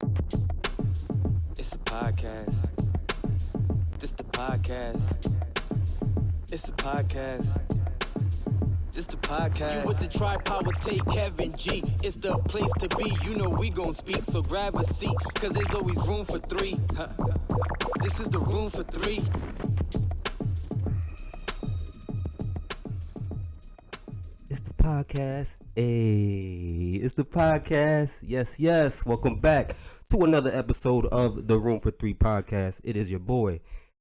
It's a podcast. This the podcast. It's a podcast. This the podcast. You with the tri-power take Kevin G. It's the place to be. You know we gon' speak, so grab a seat. Cause there's always room for three. This is the room for three. It's the podcast. Hey, it's the podcast. Yes, yes. Welcome back to another episode of the Room for Three podcast. It is your boy,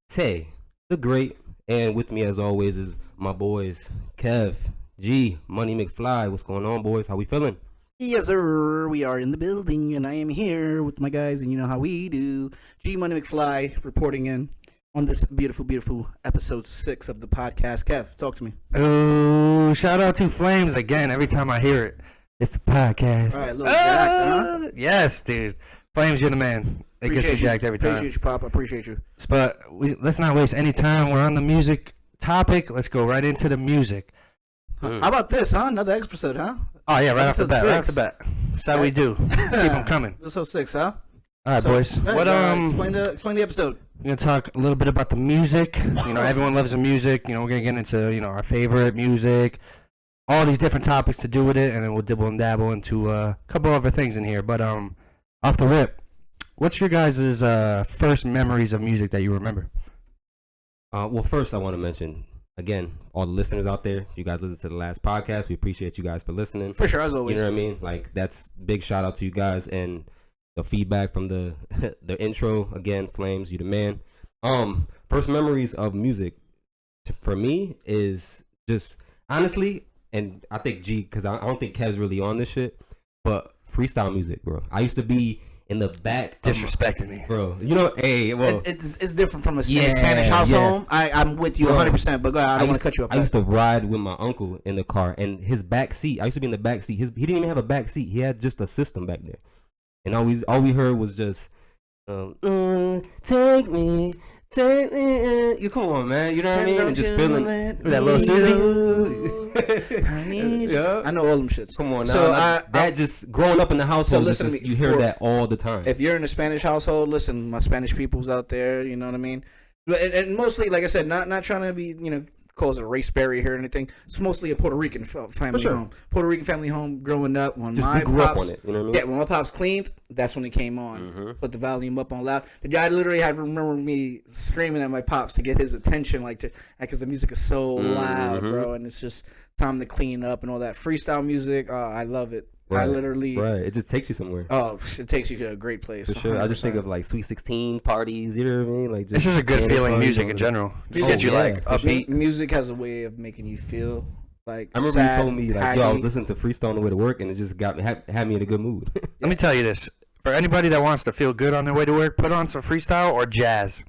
Tay, the Great. And with me, as always, is my boys, Kev, G, Money McFly. What's going on, boys? How we feeling? Yes, sir. We are in the building, and I am here with my guys, and you know how we do. G Money McFly reporting in on this beautiful, beautiful episode 6 of the podcast. Kev, talk to me. Oh, shout out to Flames again. Every time I hear it, it's the podcast. All right, little Jack, huh? Yes, dude. Flames, you're the man. It gets me jacked every time. Appreciate you, Pop. I appreciate you. But let's not waste any time. We're on the music topic. Let's go right into the music. How about this, huh? Another episode, huh? Oh, yeah, right off the Episode bat. Right off 6. the bat. That's how we do. Keep them coming. Episode 6, huh? All right, So, boys. go What ahead, explain the episode. We're going to talk a little bit about the music. You know, everyone loves the music. You know, we're going to get into, our favorite music, all these different topics to do with it, and then we'll dibble and dabble into a couple other things in here. But off the rip, what's your guys' first memories of music that you remember? Well, first, I want to mention, again, all the listeners out there. You guys listened to the last podcast. We appreciate you guys for listening. For sure, as always. You know what I mean? Like, that's big shout out to you guys and the feedback from the the intro. Again, Flames, you the man. First memories of music for me is just honestly, and I think G, because I don't think Kev's really on this shit, but freestyle music, bro. I used to be in the back, Disrespecting me, bro. You know, hey, well, It's different from a Yeah, Spanish household. yeah. I'm with you Bro, 100%, but go ahead. I don't want used- to cut you off. I used to ride with my uncle in the car, and his back seat. I used to be in the back seat. He didn't even have a back seat. He had just a system back there, and all we heard was just, take me. You come on, man. You know what I mean? And just feeling that little Susie. I need you. Yeah. I know all them shits. Come on, now. So that just growing up in the household. listen to just, me, you hear for- that all the time. If you're in a Spanish household, listen, my Spanish peoples out there, you know what I mean? And mostly, like I said, not trying to be, cause a race barrier here or anything. It's mostly a Puerto Rican family sure. home. Puerto Rican family home growing up. When Just my we grew up pops, on it. You know what I mean? yeah, when my pops cleaned, that's when it came on. Mhm. Put the volume up on loud. The guy literally had remember me screaming at my pops to get his attention, because the music is so loud, Mhm. bro, and it's just time to clean up and all that freestyle music. Oh, I love it. I Right, literally, Right. It just takes you somewhere. oh, it takes you to a great place. For sure. I just think 100%. of like Sweet 16 parties. You know what I mean? Like It's just a good Santa feeling parties, music all in that. general. Just Oh, get you yeah, like for sure. upbeat. Music has a way of making you feel like I remember sad, you told me like, happy. yo, I was listening to freestyle on the way to work, and it just had me in a good mood. Let me tell you this: for anybody that wants to feel good on their way to work, put on some freestyle or jazz.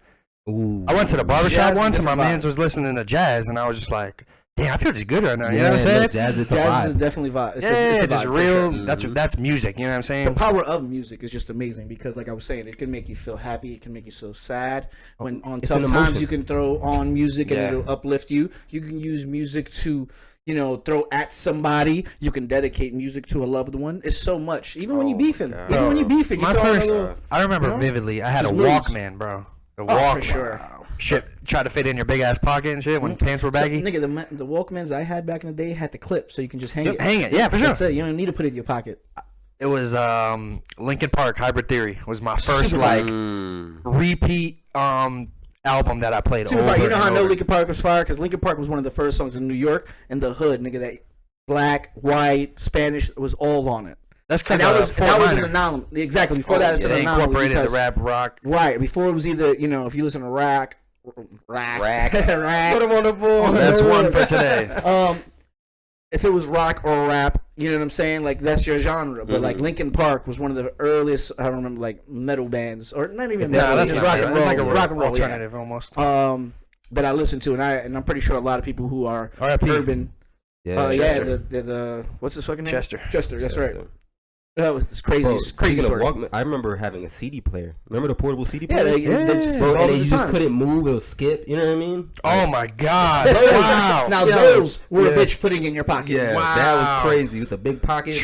Ooh. I went to the barbershop Jazz is once, and my different man's vibe. was listening to jazz, and I was just like, "Damn, I feel just good right now." You Yeah, know what I'm saying? look, jazz, it's a Jazz is vibe. definitely vibe. It's Yeah, it's a just vibe, for real. sure. That's music. You know what I'm The saying? power of music is just amazing because, like I was saying, it can make you feel happy. It can make you so sad. When on It's tough an times, emotion. you can throw on music and Yeah. it'll uplift you. You can use music to, throw at somebody. You can dedicate music to a loved one. It's so much. Even when you beefing, God. even when you beefing, you My throw on a first, little- I remember you know? vividly. I had a Just moves. Walkman, bro. The Oh, Walkman. for sure. Shit, try to fit in your big ass pocket and shit when pants were baggy. So, nigga, the Walkmans I had back in the day had the clip, so you can just hang it. Hang it, yeah, for sure. That's it. You don't need to put it in your pocket. It was Linkin Park Hybrid Theory was my first Super like Mm. repeat album that I played Super over fire. You know how I and know over. Linkin Park was fire? Because Linkin Park was one of the first songs in New York, and the hood, nigga, that black, white, Spanish was all on it. That's And because that was an anomaly. Exactly. Before that, it's an they anomaly. incorporated the because- rap rock. Right. Before it was either, if you listen to rack. Rack. Put him on the board. That's one for today. If it was rock or rap, you know what I'm saying? Like, that's your genre. But, like, Linkin Park was one of the earliest, I remember, like, metal bands. Or not even metal. Nah, that's just not rock bad. and It's roll. like a rock and roll, yeah. alternative almost. That I listen to. And I'm pretty sure a lot of people who are R.I.P. urban. Yeah, Yeah, Chester. the what's his fucking name? Chester. Chester, that's right. It's crazy. Bro, It's crazy speaking of story. Walkman, I remember having a CD player. Remember the portable CD Yeah, player? they Bro, all and the then you just times. couldn't move. It would skip. You know what I mean? Oh my God! Those- Wow. Now Yo. those were a Yeah. bitch putting in your pocket. Yeah, Wow. that was crazy with the big pocket. Trash.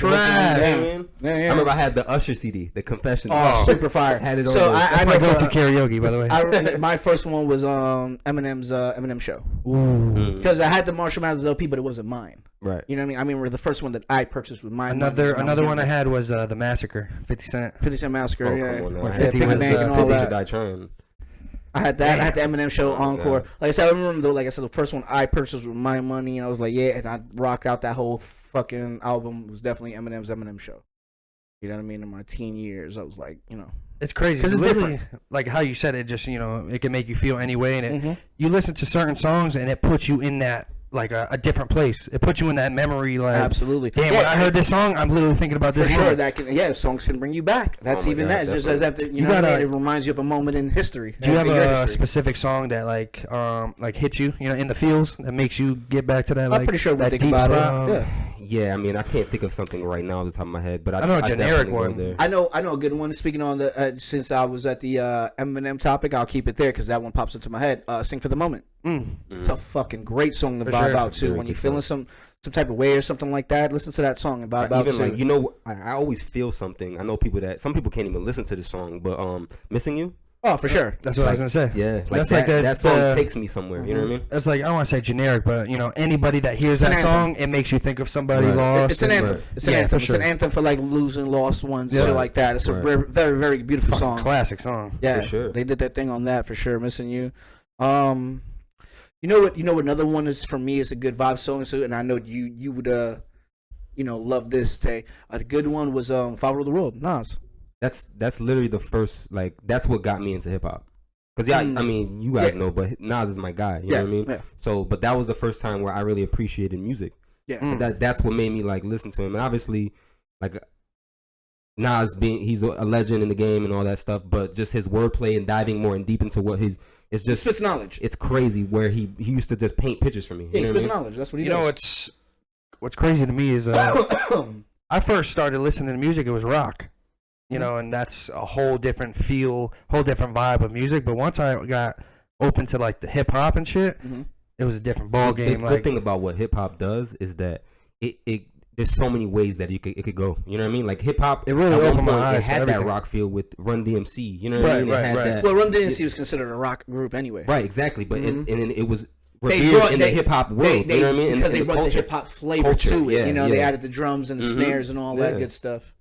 You know what I mean? Yeah, yeah. I remember I had the Usher CD, the Confession. Oh, super fire. Had it on So there. That's I my know go-to for- karaoke, by the way. I remember my first one was Eminem's Eminem show Ooh. because I had the Marshall Mathers LP, but it wasn't mine. Right. You know what I mean? I mean, the first one that I purchased with mine. Another one I had was the Massacre, 50 Cent. 50 Cent Massacre. Oh, yeah, come on now. When I 50 had was, 50 and all Should that. Die Trying. I had that. I had the Damn. Eminem show Oh, encore. God. Like I said, I remember though. Like I said, the first one I purchased with my money, and I was like, yeah, and I rocked out that whole fucking album. It was definitely Eminem's Eminem show. You know what I mean? In my teen years, I was like, you know, It's crazy. 'Cause it's literally, like how you said it, just, it can make you feel any way. And it, you listen to certain songs and it puts you in that, like a different place. It puts you in that memory, like, absolutely. damn, when I heard this song, I'm literally thinking about for this sure, moment. that can songs can bring you back. That's Oh my even God, that. It just definitely. as after you You know, what I gotta- mean? It reminds you of a moment in history. Do you have in your a history. specific song that like hits you, in the feels that makes you get back to that, I'm like, pretty sure we'll that think deep about spot? it. Yeah. Yeah, I mean, I can't think of something right now off the top of my head, but I know a generic definitely go one. there. I know a good one. Speaking on the since I was at the Eminem topic, I'll keep it there because that one pops into my head. Sing for the Moment. It's a fucking great song to For vibe sure. out to Very when you're good feeling some type of way or something like that. Listen to that song and vibe out Even to. like I always feel something. I know some people can't even listen to the song, but Missing You. Oh, for sure. That's what I was gonna say. Yeah, like That's that, like that song takes me somewhere. You know what I mean? It's like, I don't want to say generic, but anybody that hears It's an that anthem. song, it makes you think of somebody Right. lost. It's an and- anthem. Right. It's an Yeah, anthem. for It's sure. an anthem for like losing lost ones, Yeah. shit like that. It's a Right. very, very, very beautiful Fucking song. classic song. Yeah, For sure. they did that thing on that for sure. Missing You. You know what? Another one is for me. Is a good vibe song. So, and I know you would love this. Tay. A good one was "Follow the World." Nas. That's literally the first, like, that's what got me into hip hop. Cause I mean, you guys know, but Nas is my guy. You know what I mean? Yeah. So, but that was the first time where I really appreciated music. Yeah. That's what made me like listen to him. And obviously, like, Nas he's a legend in the game and all that stuff, but just his wordplay and diving more and deep into what it's He just spits knowledge. it's crazy where he used to just paint pictures for me. Yeah, he You know spits what I mean? knowledge. That's what he You does. know, what's crazy to me is I first started listening to music, it was rock. And that's a whole different feel, whole different vibe of music. But once I got open to like the hip hop and shit, it was a different ball The game. good thing about what hip hop does is that it there's so many ways that it could go. You know what I mean? Like hip hop, It really at one opened my point, eyes It to had that everything. rock feel with Run DMC. You know what I mean? It Right, had right. that- Well, Run DMC was considered a rock group anyway. right, exactly. But and it was They revered brought- in the hip hop world. They, you know what I mean? Because In they brought the culture. hip hop flavor Culture, to it. yeah, They yeah. added the drums and the Mhm. snares and all that Yeah. good stuff.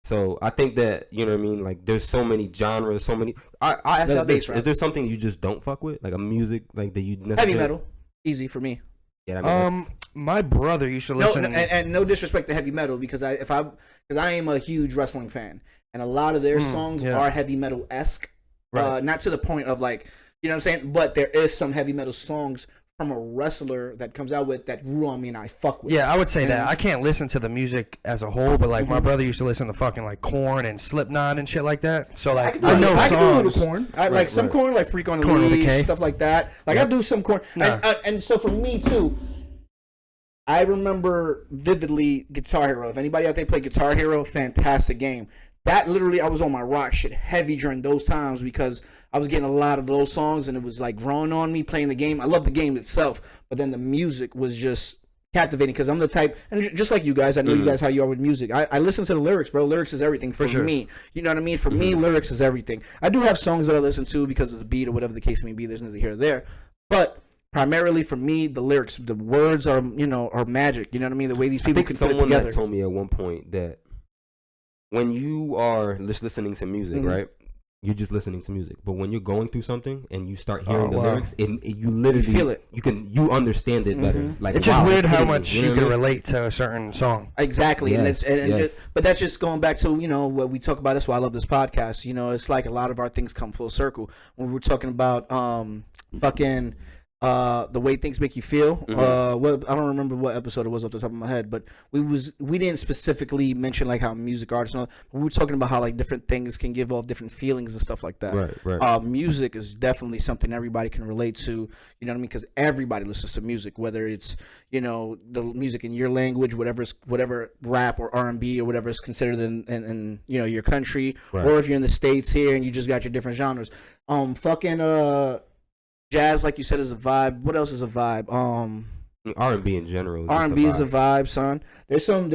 So I think that, you know what I mean, like there's so many genres, so many. I ask The y'all this: bass rap. is there something you just don't fuck with, like a music like that you Heavy necessarily? metal, easy for me. Yeah, I mean, My brother used to No, listen. and no disrespect to heavy metal because I am a huge wrestling fan and a lot of their songs yeah. are heavy metal esque. Right. Not to the point of like, you know what I'm saying, but there is some heavy metal songs from a wrestler that comes out with that grew on me and I fuck with. Yeah, I would say Yeah. that. I can't listen to the music as a whole, but like my brother used to listen to fucking like Korn and Slipknot and shit like that. So like I know I can do a little songs. Korn. I like some right. Korn, like Freak on the Korn with a Leash, K. stuff like that. Like I do some Korn, Nah. and so for me too. I remember vividly Guitar Hero. If anybody out there play Guitar Hero, fantastic game. That literally, I was on my rock shit heavy during those times because I was getting a lot of those songs and it was like growing on me playing the game. I love the game itself, but then the music was just captivating because I'm the type, and just like you guys, I know you guys how you are with music. I listen to the lyrics, bro. Lyrics is everything for sure. me. You know what I mean? For me, lyrics is everything. I do have songs that I listen to because of the beat or whatever the case may be. There's nothing here or there, but primarily for me, the lyrics, the words are are magic. You know what I mean? The way these I people think can put it someone together. that told me at one point that when you are just listening to music, right? You're just listening to music, but when you're going through something and you start hearing the wow. lyrics, you literally feel it. You understand it better. Like It's just wow, weird how hitting me, much know you what can I mean? relate to a certain song. Exactly, and Yes, it's and yes. just, but that's just going back to what we talk about. That's why I love this podcast. It's like a lot of our things come full circle when we're talking about fucking The Way Things Make You Feel. Mhm. I don't remember what episode it was off the top of my head, but we didn't specifically mention like how music artists and all, we were talking about how like different things can give off different feelings and stuff like that. Right. Music is definitely something everybody can relate to. You know what I mean? Because everybody listens to music, whether it's the music in your language, whatever rap or R&B or whatever is considered in your country, Right. or if you're in the States here and you just got your different genres. Jazz, like you said, is a vibe. What else is a vibe? R&B in general. R&B is a vibe, son. There's some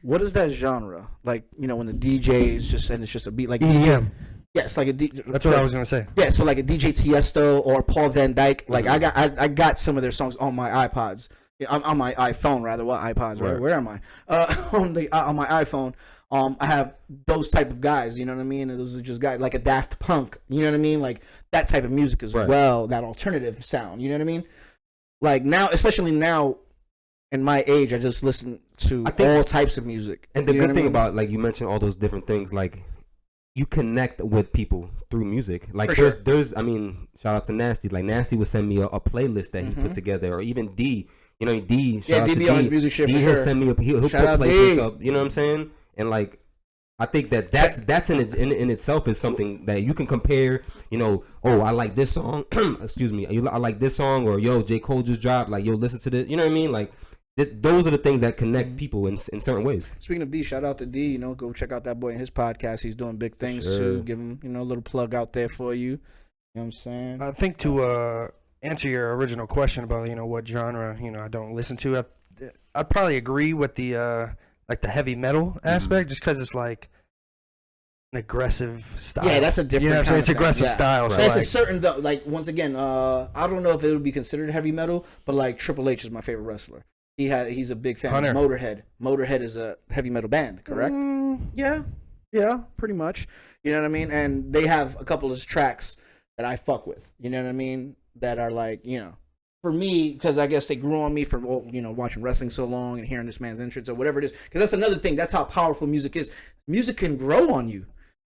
what is that genre? Like, when the DJ is just, and it's just a beat like EDM. Yes, like a DJ. That's what I was gonna say. Yeah, so like a DJ Tiesto or Paul Van Dyke. Like I got some of their songs on my iPods. Yeah, on my iPhone rather. What iPods? Right. Where am I? On my iPhone. I have those type of guys, you know what I mean? And those are just guys like a Daft Punk, you know what I mean? Like that type of music as well, that alternative sound, you know what I mean? Like now, especially now in my age, I just listen to all types of music. And the good thing about, like you mentioned all those different things, like you connect with people through music. Like there's I mean, shout out to Nasty. Like Nasty would send me a playlist that he put together, or even D. D. Shout out to DB on his music shit. He'll send me he'll put playlists up. You know what I'm saying? And like, I think that's in itself is something that you can compare. I like this song. Excuse me. I like this song, or yo, J. Cole just dropped. Like, yo, listen to this. You know what I mean? Like, those are the things that connect people in certain ways. Speaking of D, shout out to D. Go check out that boy in his podcast. He's doing big things too. Give him a little plug out there for you. You know what I'm saying? I think to answer your original question about what genre I don't listen to, I'd probably agree with the like the heavy metal aspect, just because it's like an aggressive style. Yeah, that's a different. It's aggressive style. So that's a certain like once again, I don't know if it would be considered heavy metal, but like Triple H is my favorite wrestler. He's a big fan of Motorhead. Motorhead is a heavy metal band, correct? Yeah, pretty much. You know what I mean? And they have a couple of tracks that I fuck with. You know what I mean? That are like for me, because I guess they grew on me from watching wrestling so long and hearing this man's entrance or whatever it is. Because that's another thing. That's how powerful music is. Music can grow on you.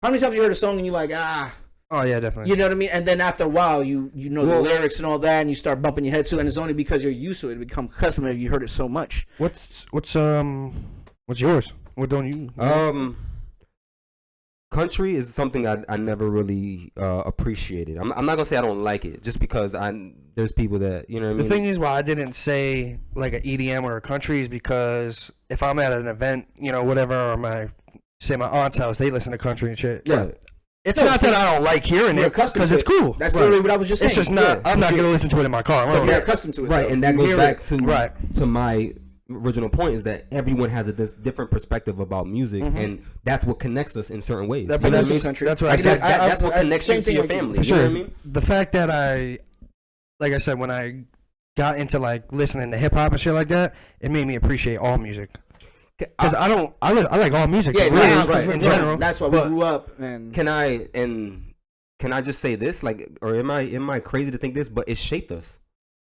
How many times you heard a song and you're like, oh yeah, definitely. You know what I mean? And then after a while, you know the lyrics and all that, and you start bumping your head to it. And it's only because you're used to it. It become customary. You heard it so much. What's yours? What don't you? Country is something I never really appreciated. I'm not gonna say I don't like it, just because there's people that what I mean. The thing is, why I didn't say like an EDM or a country is because if I'm at an event, whatever, or my aunt's house, they listen to country and shit. Yeah. It's not that I don't like hearing it, because it's cool. That's literally what I was just saying. It's just not. I'm not gonna listen to it in my car. But you're accustomed to it, right? Though. And that goes back to my original point, is that everyone has a different perspective about music, and that's what connects us in certain ways. That's what I said. That's what connects you to your family. For sure. You know what I mean? The fact that like I said, when I got into like listening to hip hop and shit like that, it made me appreciate all music. Because I like all music. Yeah, in general. That's why we grew up. And can I just say this? Like, or am I crazy to think this? But it shaped us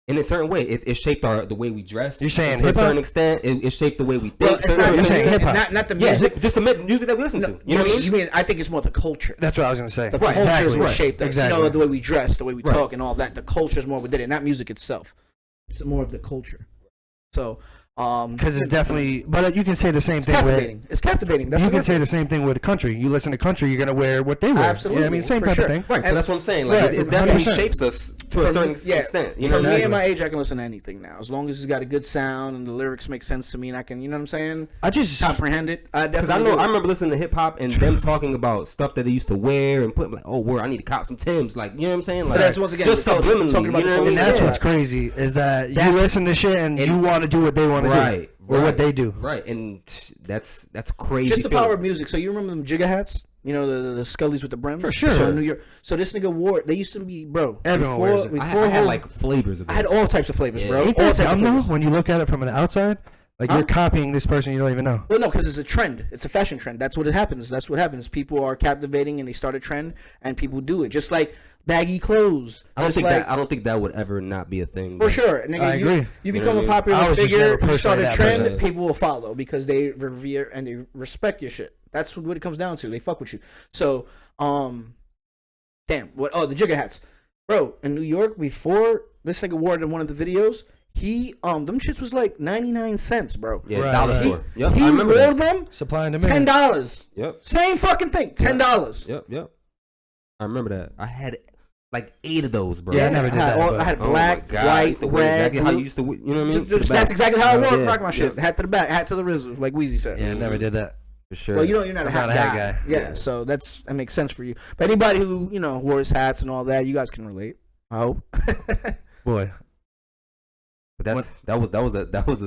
in a certain way. It shaped the way we dress. You're saying to a certain extent, it shaped the way we think. You're saying hip hop, not the music. Yeah, just the music that we listen to. You know what I mean? You mean? I think it's more the culture. That's what I was gonna say. The culture is what shaped us. Exactly. The way we dress, the way we talk, and all that. The culture is more what did it, not music itself. It's more of the culture. So. Because it's definitely, but you can say the same thing captivating. It's captivating. You can say the same thing with country. You listen to country, you're gonna wear what they wear. Absolutely, I mean, same type of thing. Right. So that's what I'm saying. Like, it definitely shapes us to a certain extent. You know, for me at my age, I can listen to anything now, as long as it's got a good sound and the lyrics make sense to me, and I can, you know what I'm saying? I just comprehend it. Because I remember listening to hip hop and them talking about stuff that they used to wear and put like, oh, word, I need to cop some Timbs. Like, you know what I'm saying? Like, but that's once again just subliminally. Talking about you know, and that's what's crazy is that you listen to shit and you want to do what they want to do. Or what they do. Right, and that's crazy. Just the power of music. So you remember them Jigga hats? You know, the Scullies with the brims? For sure. So New York. So this nigga wore, they used to be, bro. Everyone wears it. I had like flavors of this. I had all types of flavors, bro. Ain't that dumb though, when you look at it from the outside? Like you're copying this person you don't even know. Well, no, because it's a trend. It's a fashion trend. That's what it happens. That's what happens. People are captivating and they start a trend and people do it. Just like baggy clothes. I don't think that would ever not be a thing. For sure. Nigga, I agree. You become a popular figure, you start a trend, person. people will follow because they revere and they respect your shit. That's what it comes down to. They fuck with you. So, damn. The Jigga hats. Bro, in New York, before this nigga wore it in one of the videos, he them shits was like 99 cents, bro. Yeah, Right, dollar right. store. Yep, He I remember wore that. them Supply and demand. $10. Yep, Same fucking thing, $10. yep. I remember that. I had like 8 of those, bro. Yeah, I never did that, I but- had Oh my black, God, I white, used to wear red, exactly how you blue. used to, you know what I mean? To the back. That's exactly how I wore Yeah, rock my shit. yeah. Hat to the back, hat to the Rizzle, like Weezy said. Yeah, I never did that. For sure. Well, you're not a I'm hat not a hat guy. Yeah, so that makes sense for you. But anybody who wore his hats and all that, you guys can relate. I hope. Boy, But that was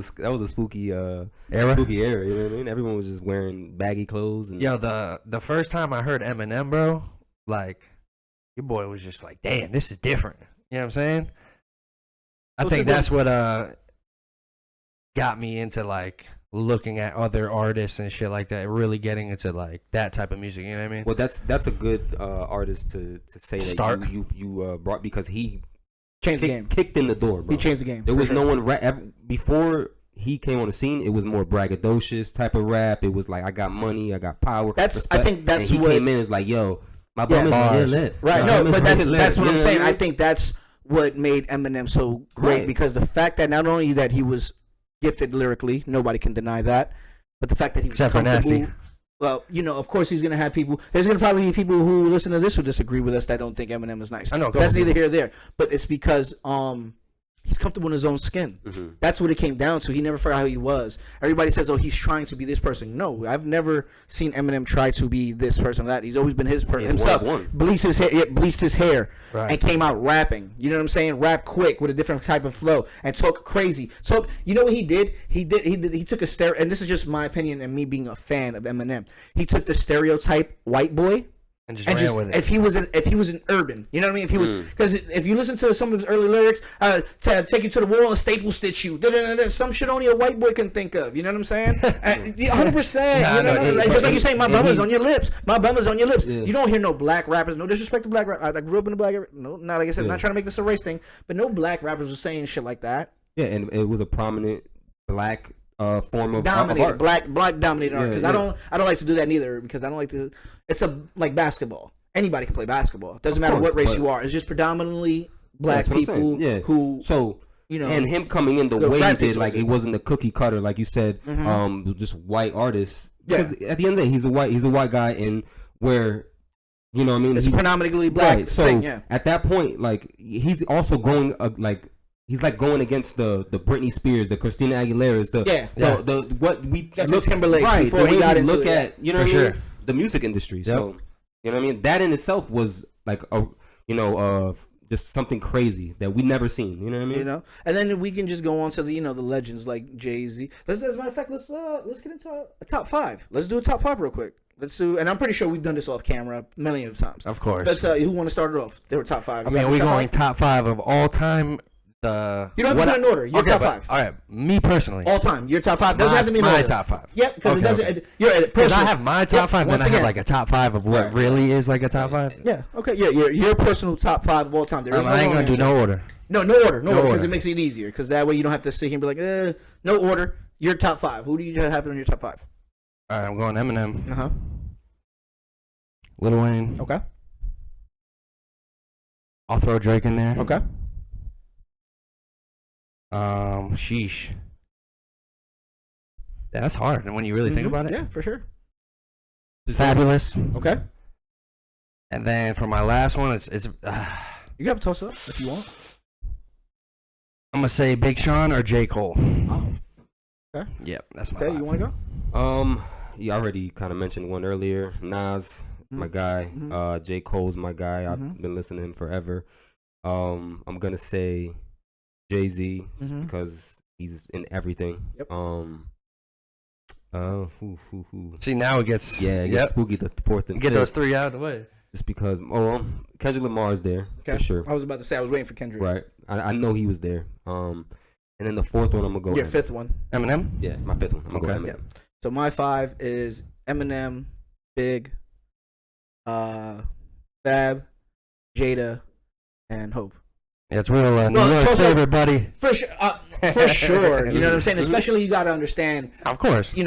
a spooky era. spooky era. You know what I mean? Everyone was just wearing baggy clothes and Yo, the first time I heard Eminem, bro, like your boy was just like, damn, this is different. You know what I'm saying? I What's think it that's what got me into like looking at other artists and shit like that, really getting into like that type of music. You know what I mean? well, that's a good artist to say that Start. you brought because he Changed the game. kicked in the door, bro. He changed the game. There for was sure. no one before he came on the scene. It was more braggadocious type of rap. It was like I got money, I got power. I respect. think that's and he what- came in as like, yo, my bum is bars. lit. Right, My no, bum is but that's lit. what You I'm know saying. what I mean? think that's what made Eminem so great Right. because the fact that not only that he was gifted lyrically, nobody can deny that, but the fact that he was Except for comfortable. Nasty. Well, of course he's gonna have people. There's gonna probably be people who listen to this who disagree with us that don't think Eminem is nice. I know a But that's couple neither here nor there. But it's because he's comfortable in his own skin. Mhm. That's what it came down to. He never forgot how he was. Everybody says, "Oh, he's trying to be this person." No, I've never seen Eminem try to be this person or that. He's always been his person He's himself. one of one. Bleached his hair, Right. and came out rapping. You know what I'm saying? Rap quick with a different type of flow and talk crazy. Talk. You know what he did? He took a and this is just my opinion and me being a fan of Eminem. He took the stereotype white boy. And just And ran just, with it. if he was an urban, you know what I mean? If he was, because if you listen to some of his early lyrics, to take you to the wall and staple stitch you, some shit only a white boy can think of. You know what I'm saying? 100%. Nah, You know, no, just like you say, my and bum is he- on your lips. My bum is on your lips. Yeah. You don't hear no black rappers. No disrespect to black rappers. I grew up in a black. No, not like I said. Yeah. Not trying to make this a race thing, but no black rappers were saying shit like that. Yeah, and it was a prominent black form of Dominated art. black dominated art. Yeah, Because yeah. I don't like to do that neither. Because I don't like to. It's like basketball. Anybody can play basketball. It doesn't matter course, what race but- you are. It's just predominantly black That's what I'm saying. people Yeah. who So and him coming in the the way he rap did, like situation. it wasn't a cookie cutter, like you said, just white artists. Yeah. Because at the end of the day, he's a white guy, and where, you know what I mean? it's He- predominantly black. right. So thing, yeah. at that point, like he's also going he's like going against the Britney Spears, the Christina Aguilera's, Yeah. the what we Justin look Timberlake right, before the he way got we into look it, at, you know For what I mean? sure. The music industry. So you know what I mean? That in itself was like just something crazy that we never seen. You know what I mean? You know, and then we can just go on to the the legends like Jay-Z. As a matter of fact, let's get into a top 5. Let's do a top 5 real quick. Let's do, and I'm pretty sure we've done this off camera many of times. Of course. Let's who want to start it off? They were top 5. I You mean, got we top going five? top 5 of all time. You don't have to what put it in order. Your okay, top but- 5. All right, me personally. All time. Your top 5 doesn't have to be in my order. top 5. Yep, because it Okay, doesn't. okay. You're Because I personal. have my top 5, then once I have again. like a top 5 of what Right. really is like a top 5. Yeah. Okay. Yeah. Your personal top 5 of all time. There is no I ain't wrong gonna do answer. no order. No order. No order. Because order. it makes it easier. Because that way you don't have to sit here and be like, no order. Your top 5. Who do you have in your top 5? All right, I'm going Eminem, Uh huh. Lil Wayne. Okay. I'll throw Drake in there. Okay. Sheesh. That's hard. And when you really think about it, Yeah, for sure. Fabulous. Okay. And then for my last one, it's You can have a toss up if you want. I'm gonna say Big Sean or J Cole. Oh. Okay. Yep, that's my. Okay, five. you want to go? Yeah, I already kind of mentioned one earlier. Nas, my guy. Mhm. J. Cole's my guy. I've Mhm. been listening to him forever. I'm gonna say Jay-Z just Mhm. because he's in everything. Yep. Who? See, now it gets. Yeah, it Yep. gets spooky. The fourth and Get fifth, those 3 out of the way. just because. Kendrick Lamar's there Okay. for sure. I was about to say I was waiting for Kendrick. Right, I know he was there. And then the fourth one, I'm gonna go. Your Eminem. fifth one. Eminem. Yeah, my fifth one. I'm gonna Okay. go Yeah. Eminem. So my 5 is Eminem, Big, Fab, Jada, and Hope. Yeah, it's real New Well, York also- favorite, buddy. For sure. For sure. You know what I'm saying? Especially you got to understand. Of course. Me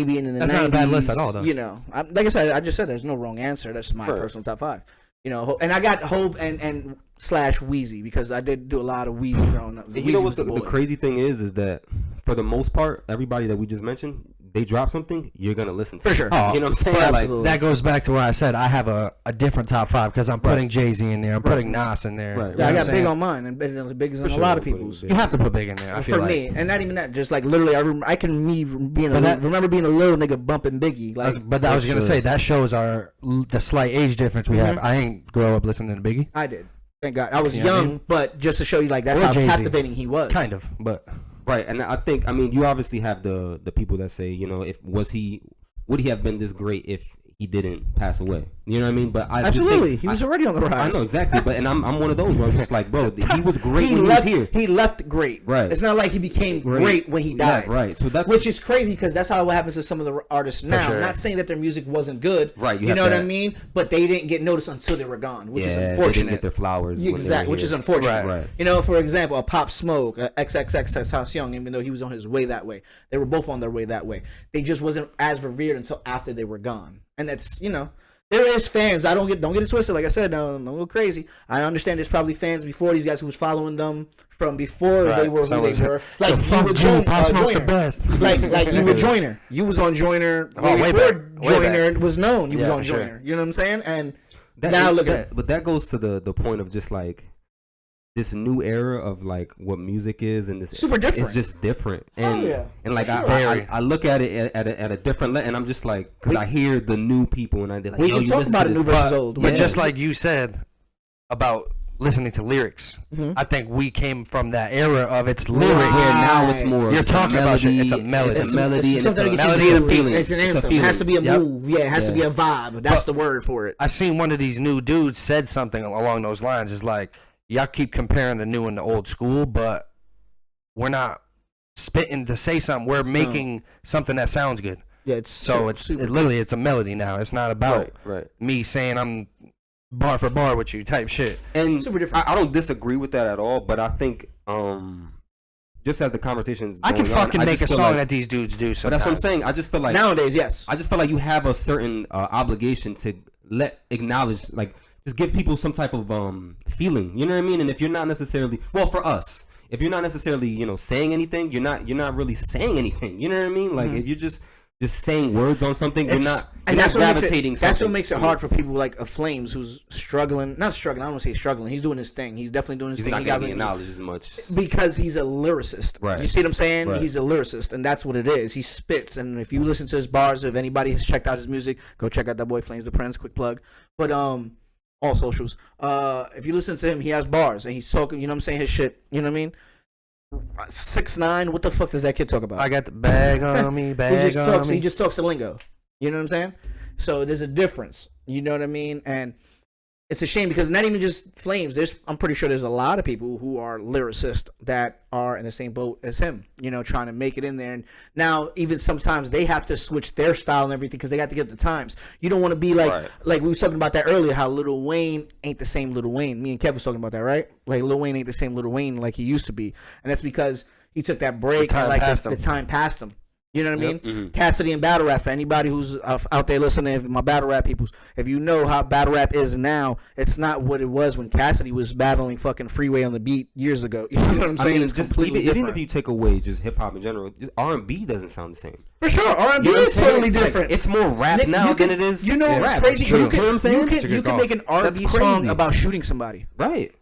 being in the 90s. That's not a bad list at all, though. Like I said, I just said there's no wrong answer. That's my Right. personal top 5. You know, and I got Hove and slash Wheezy because I did do a lot of Wheezy growing up. And you know what the crazy thing is that for the most part, everybody that we just mentioned, they drop something, you're gonna listen to. For sure. You know what I'm saying? Absolutely. That goes back to where I said I have a different top 5 because I'm putting Jay-Z in there. I'm putting Nas in there. Right. You Yeah, know I what got I'm Big saying? on mine and big as For in sure, a lot of we'll put people's. Big. You have to put Big in there. I feel For like. me, and not even that, just like literally, I can being But that- remember being a little nigga bumping Biggie. Like But I was gonna sure. say that shows the slight age difference we have. Mhm. I ain't grow up listening to Biggie. I did. Thank God. I was You know what I young, mean? but just to show you, like that's Or how Jay-Z. captivating he was. Kind of, but Right, and I think you obviously have the people that say, you know, would he have been this great if he didn't pass away? You know what I mean? But I Absolutely, just think, he was already on the rise. I know exactly, but I'm one of those where I'm just like, bro, he was great when left, he was here. He left great. Right. It's not like he became great when he died. Yeah, right. So that's Which is crazy because that's how it happens to some of the artists now. sure. I'm not saying that their music wasn't good. Right, you You have know what I that. mean? But they didn't get noticed until they were gone, which is yeah, they unfortunate. didn't get their flowers. when they were Exactly, which here. is unfortunate. Right. You know, for example, a Pop Smoke, XXXTentacion, even though he was on his way that way, they were both on their way that way. They just wasn't as revered until after they were gone, and that's there is fans. Don't get it twisted. Like I said, don't go crazy. I understand there's probably fans before these guys who was following them from before they were who they were. Like Yo, fuck you were June, Pop Smoke's the Joyner. best. Like you were Joyner. You was on Joyner. Way before back. Way Joyner back. was known. You was Yeah, on for sure. Joyner. You know what I'm saying? And That- now look that, at but that goes to the point of just like this new era of like what music is, and this Super different. It's just different, Hell and yeah. and like For I, sure. I look at it at a different level, and I'm just like, because I hear the new people, and I like, We yo, can you talk listen about to it, this, new versus old. But Yeah. just like you said about listening to lyrics, Mhm. I think we came from that era of its Where lyrics. now it's more. You're it's a talking about shit, melody, it's a melody. It's a melody, and it's something a that gets melody you and a moving. feeling. It's an It's a anthem. It feeling. has to be a Yep. move. Yeah, it has to be a vibe. That's the word for it. I seen one of these new dudes said something along those lines. It's like, y'all keep comparing the new and the old school, but we're not spitting to say something. We're making something that sounds good. Yeah, it's So it's literally it's a melody now. It's not about right. me saying I'm bar for bar with you type shit. And Super different. I don't disagree with that at all, but I think just as the conversation is I can going on, fucking I make just a feel song like, that these dudes do. but Sometimes. that's what I'm saying. I just feel like Nowadays, yes. I just feel like you have a certain obligation to acknowledge, like, just give people some type of feeling. You know what I mean? And if you're not necessarily, well, for us, if you're not necessarily, saying anything, you're not really saying anything. You know what I mean? Like, if you're just saying words on something, you're not And that's what makes gravitating. it. That's what something. makes it hard for people like Flames, who's struggling. Not struggling. I don't want to say struggling. He's doing his thing. He's definitely doing his He's thing. not He got getting the- acknowledged as much. because he's a lyricist. Right. You see what I'm saying? Right. He's a lyricist, and that's what it is. He spits, and if you listen to his bars, if anybody has checked out his music, go check out that boy Flames the Prince. Quick plug. But all socials. If you listen to him, he has bars, and he's talking. You know what I'm saying? His shit. You know what I mean? 6ix9ine. What the fuck does that kid talk about? I got the bag on me, bag on me. He just talks the lingo. You know what I'm saying? So there's a difference. You know what I mean? And it's a shame because not even just Flames. I'm pretty sure there's a lot of people who are lyricists that are in the same boat as him. Trying to make it in there. And now even sometimes they have to switch their style and everything because they got to get the times. You don't want to be like we were talking about that earlier. How Lil Wayne ain't the same Lil Wayne. Me and Kev was talking about that, right? Like Lil Wayne ain't the same Lil Wayne like he used to be, and that's because he took that break and the time passed him. You know what I mean? Mm-hmm. Cassidy and battle rap. For anybody who's out there listening, my battle rap peoples, if you know how battle rap is now, it's not what it was when Cassidy was battling fucking Freeway on the beat years ago. You know what I'm saying? I mean, it's just completely even different. if you take away just hip hop in general, R&B doesn't sound the same. For sure, R&B You know what is I'm saying? totally Like, different. it's more rap Nick, now you than can- it is. You know what's rap. crazy? It's true. You can, You know what I'm saying? you can make an R&B That's song crazy. about shooting somebody. Right.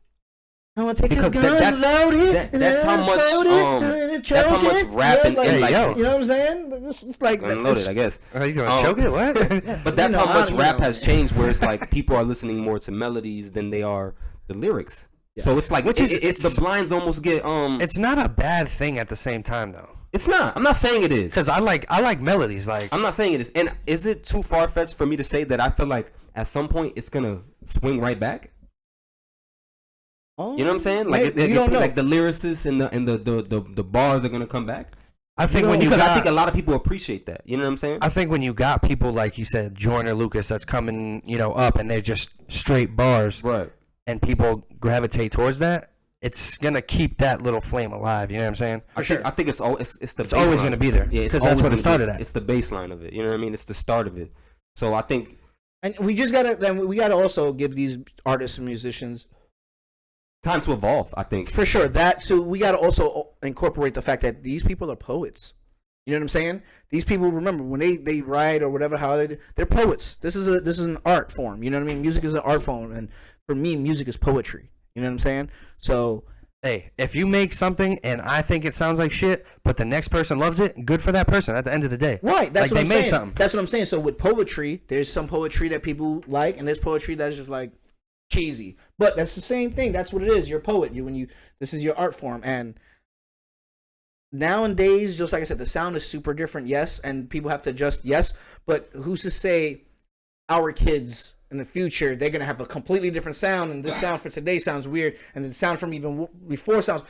I want to take Because this gun, that's- load it, that's how much, that's how much rap and like, you know what I'm saying? It's like Unloaded, I guess. He's gonna choke it? What? But that's how much rap know. has changed, where it's like people are listening more to melodies than they are the lyrics. So it's like, the blinds almost get It's not a bad thing at the same time though. It's not. I'm not saying it is. Because I like melodies. Like I'm not saying it is. And is it too far fetched for me to say that I feel like at some point it's gonna swing right back? You know what I'm saying? Like you don't know. like the lyricists and the bars are gonna come back. I think when you because I got, think a lot of people appreciate that. You know what I'm saying? I think when you got people like you said, Joyner Lucas, that's coming, up, and they're just straight bars, Right. and people gravitate towards that. It's gonna keep that little flame alive. You know what I'm saying? I think it's always the. It's always baseline. gonna be there. Yeah, it's because that's always what it gonna started be. at. It's the baseline of it. You know what I mean? It's the start of it. So I think And we gotta also give these artists and musicians Time to evolve, I think. for sure that. So we gotta also incorporate the fact that these people are poets. You know what I'm saying? These people, remember, when they write or whatever, how they're poets. This is an art form. You know what I mean? Music is an art form, and for me, music is poetry. You know what I'm saying? So Hey, if you make something and I think it sounds like shit, but the next person loves it, good for that person at the end of the day. right, that's like what they I'm made saying. something. That's what I'm saying. So with poetry, there's some poetry that people like, and there's poetry that's just like cheesy. But that's the same thing. That's what it is. You're a poet. This is your art form, and nowadays, just like I said, the sound is super different, yes, and people have to adjust, yes, but who's to say our kids in the future, they're going to have a completely different sound, and this sound for today sounds weird, and the sound from even before sounds,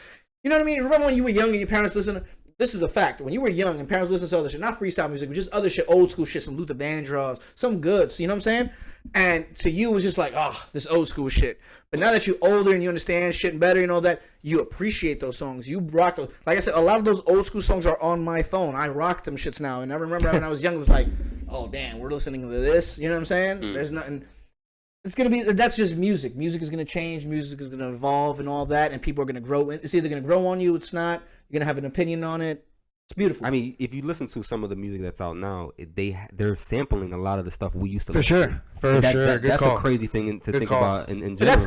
you know what I mean? Remember when you were young and your parents listened? This is a fact. When you were young and parents listened to other shit, not freestyle music, but just other shit, old school shit, some Luther Vandross, some goods, you know what I'm saying? And to you, it was just like, oh, this old school shit. But now that you're older and you understand shit better and all that, you appreciate those songs. You rock those. Like I said, a lot of those old school songs are on my phone. I rock them shits now. And I remember when I was young, it was like, oh, damn, we're listening to this. You know what I'm saying? There's nothing. It's going to be, that's just music. Music is going to change. Music is going to evolve and all that. And people are going to grow. It's either going to grow on you. It's not. You're going to have an opinion on it. It's beautiful. I mean, if you listen to some of the music that's out now, they're sampling a lot of the stuff we used to For listen sure. to. For And sure. Good that's call. a crazy thing to Good think call. about in But general.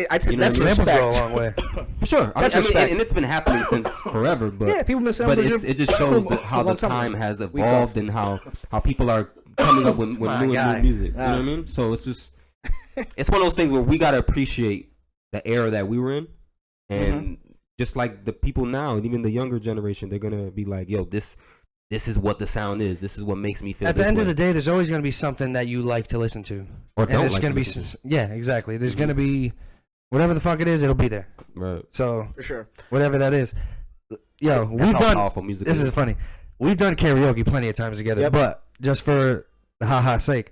I'd say You know that's what I mean? Samples respect. go a long way. For sure. That's I mean, respect. and it's been happening since forever. But Yeah, people been saying, but it just shows how the long time time ago. has We evolved and how people are coming up with new and guy. new music. You know what I mean? So it's just it's one of those things where we gotta appreciate the era that we were in, and just like the people now, and even the younger generation, they're gonna be like, "Yo, this is what the sound is. This is what makes me feel." At the this end way. of the day, there's always going to be something that you like to listen to. or And don't there's like going to to be, listen to. yeah, exactly. There's going to be whatever the fuck it is, it'll be there. Right. So For sure. whatever that is, yo, That's we've how done. powerful music This is funny. We've done karaoke plenty of times together, Yep. but just for the haha sake,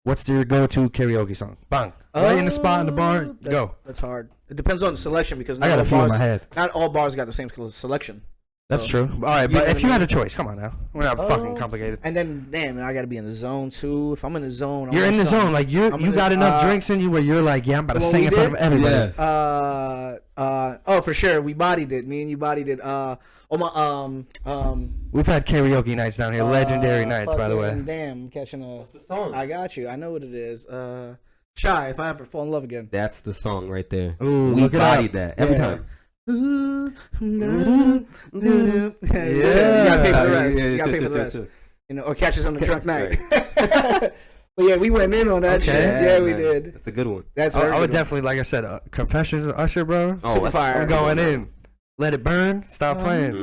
what's your go-to karaoke song? Bang, right in the spot in the bar. Go. That's hard. It depends on the selection because I not got a all few in bars, my head. not all bars got the same selection. That's So, true. All right, you but know if what you I had mean? a choice, come on now. We're not fucking complicated. And then, damn, I got to be in the zone too. If I'm in the zone, I You're want in the something- zone, like I'm in you got the- enough drinks in you where you're like, yeah, I'm about to what sing we in front of did? everybody. Yes. Oh, for sure, we bodied it. Me and you bodied it. We've We've had karaoke nights down here, legendary nights, by the way. Damn, I'm catching a. What's the song? I got you. I know what it is. Shy. If I ever fall in love again. That's the song right there. Ooh, We look it bodied up. that every Yeah. time. Ooh, yeah. You gotta pay for the rest. You gotta pay for the rest. You know, or catch us on the drunk night. But yeah, we went in on that Okay. shit. Yeah, we man. did. That's a good one. That's I very would good one. definitely, like I said, Confessions of Usher, bro. Oh, Super that's fire. I'm going in. Let it burn. Stop playing.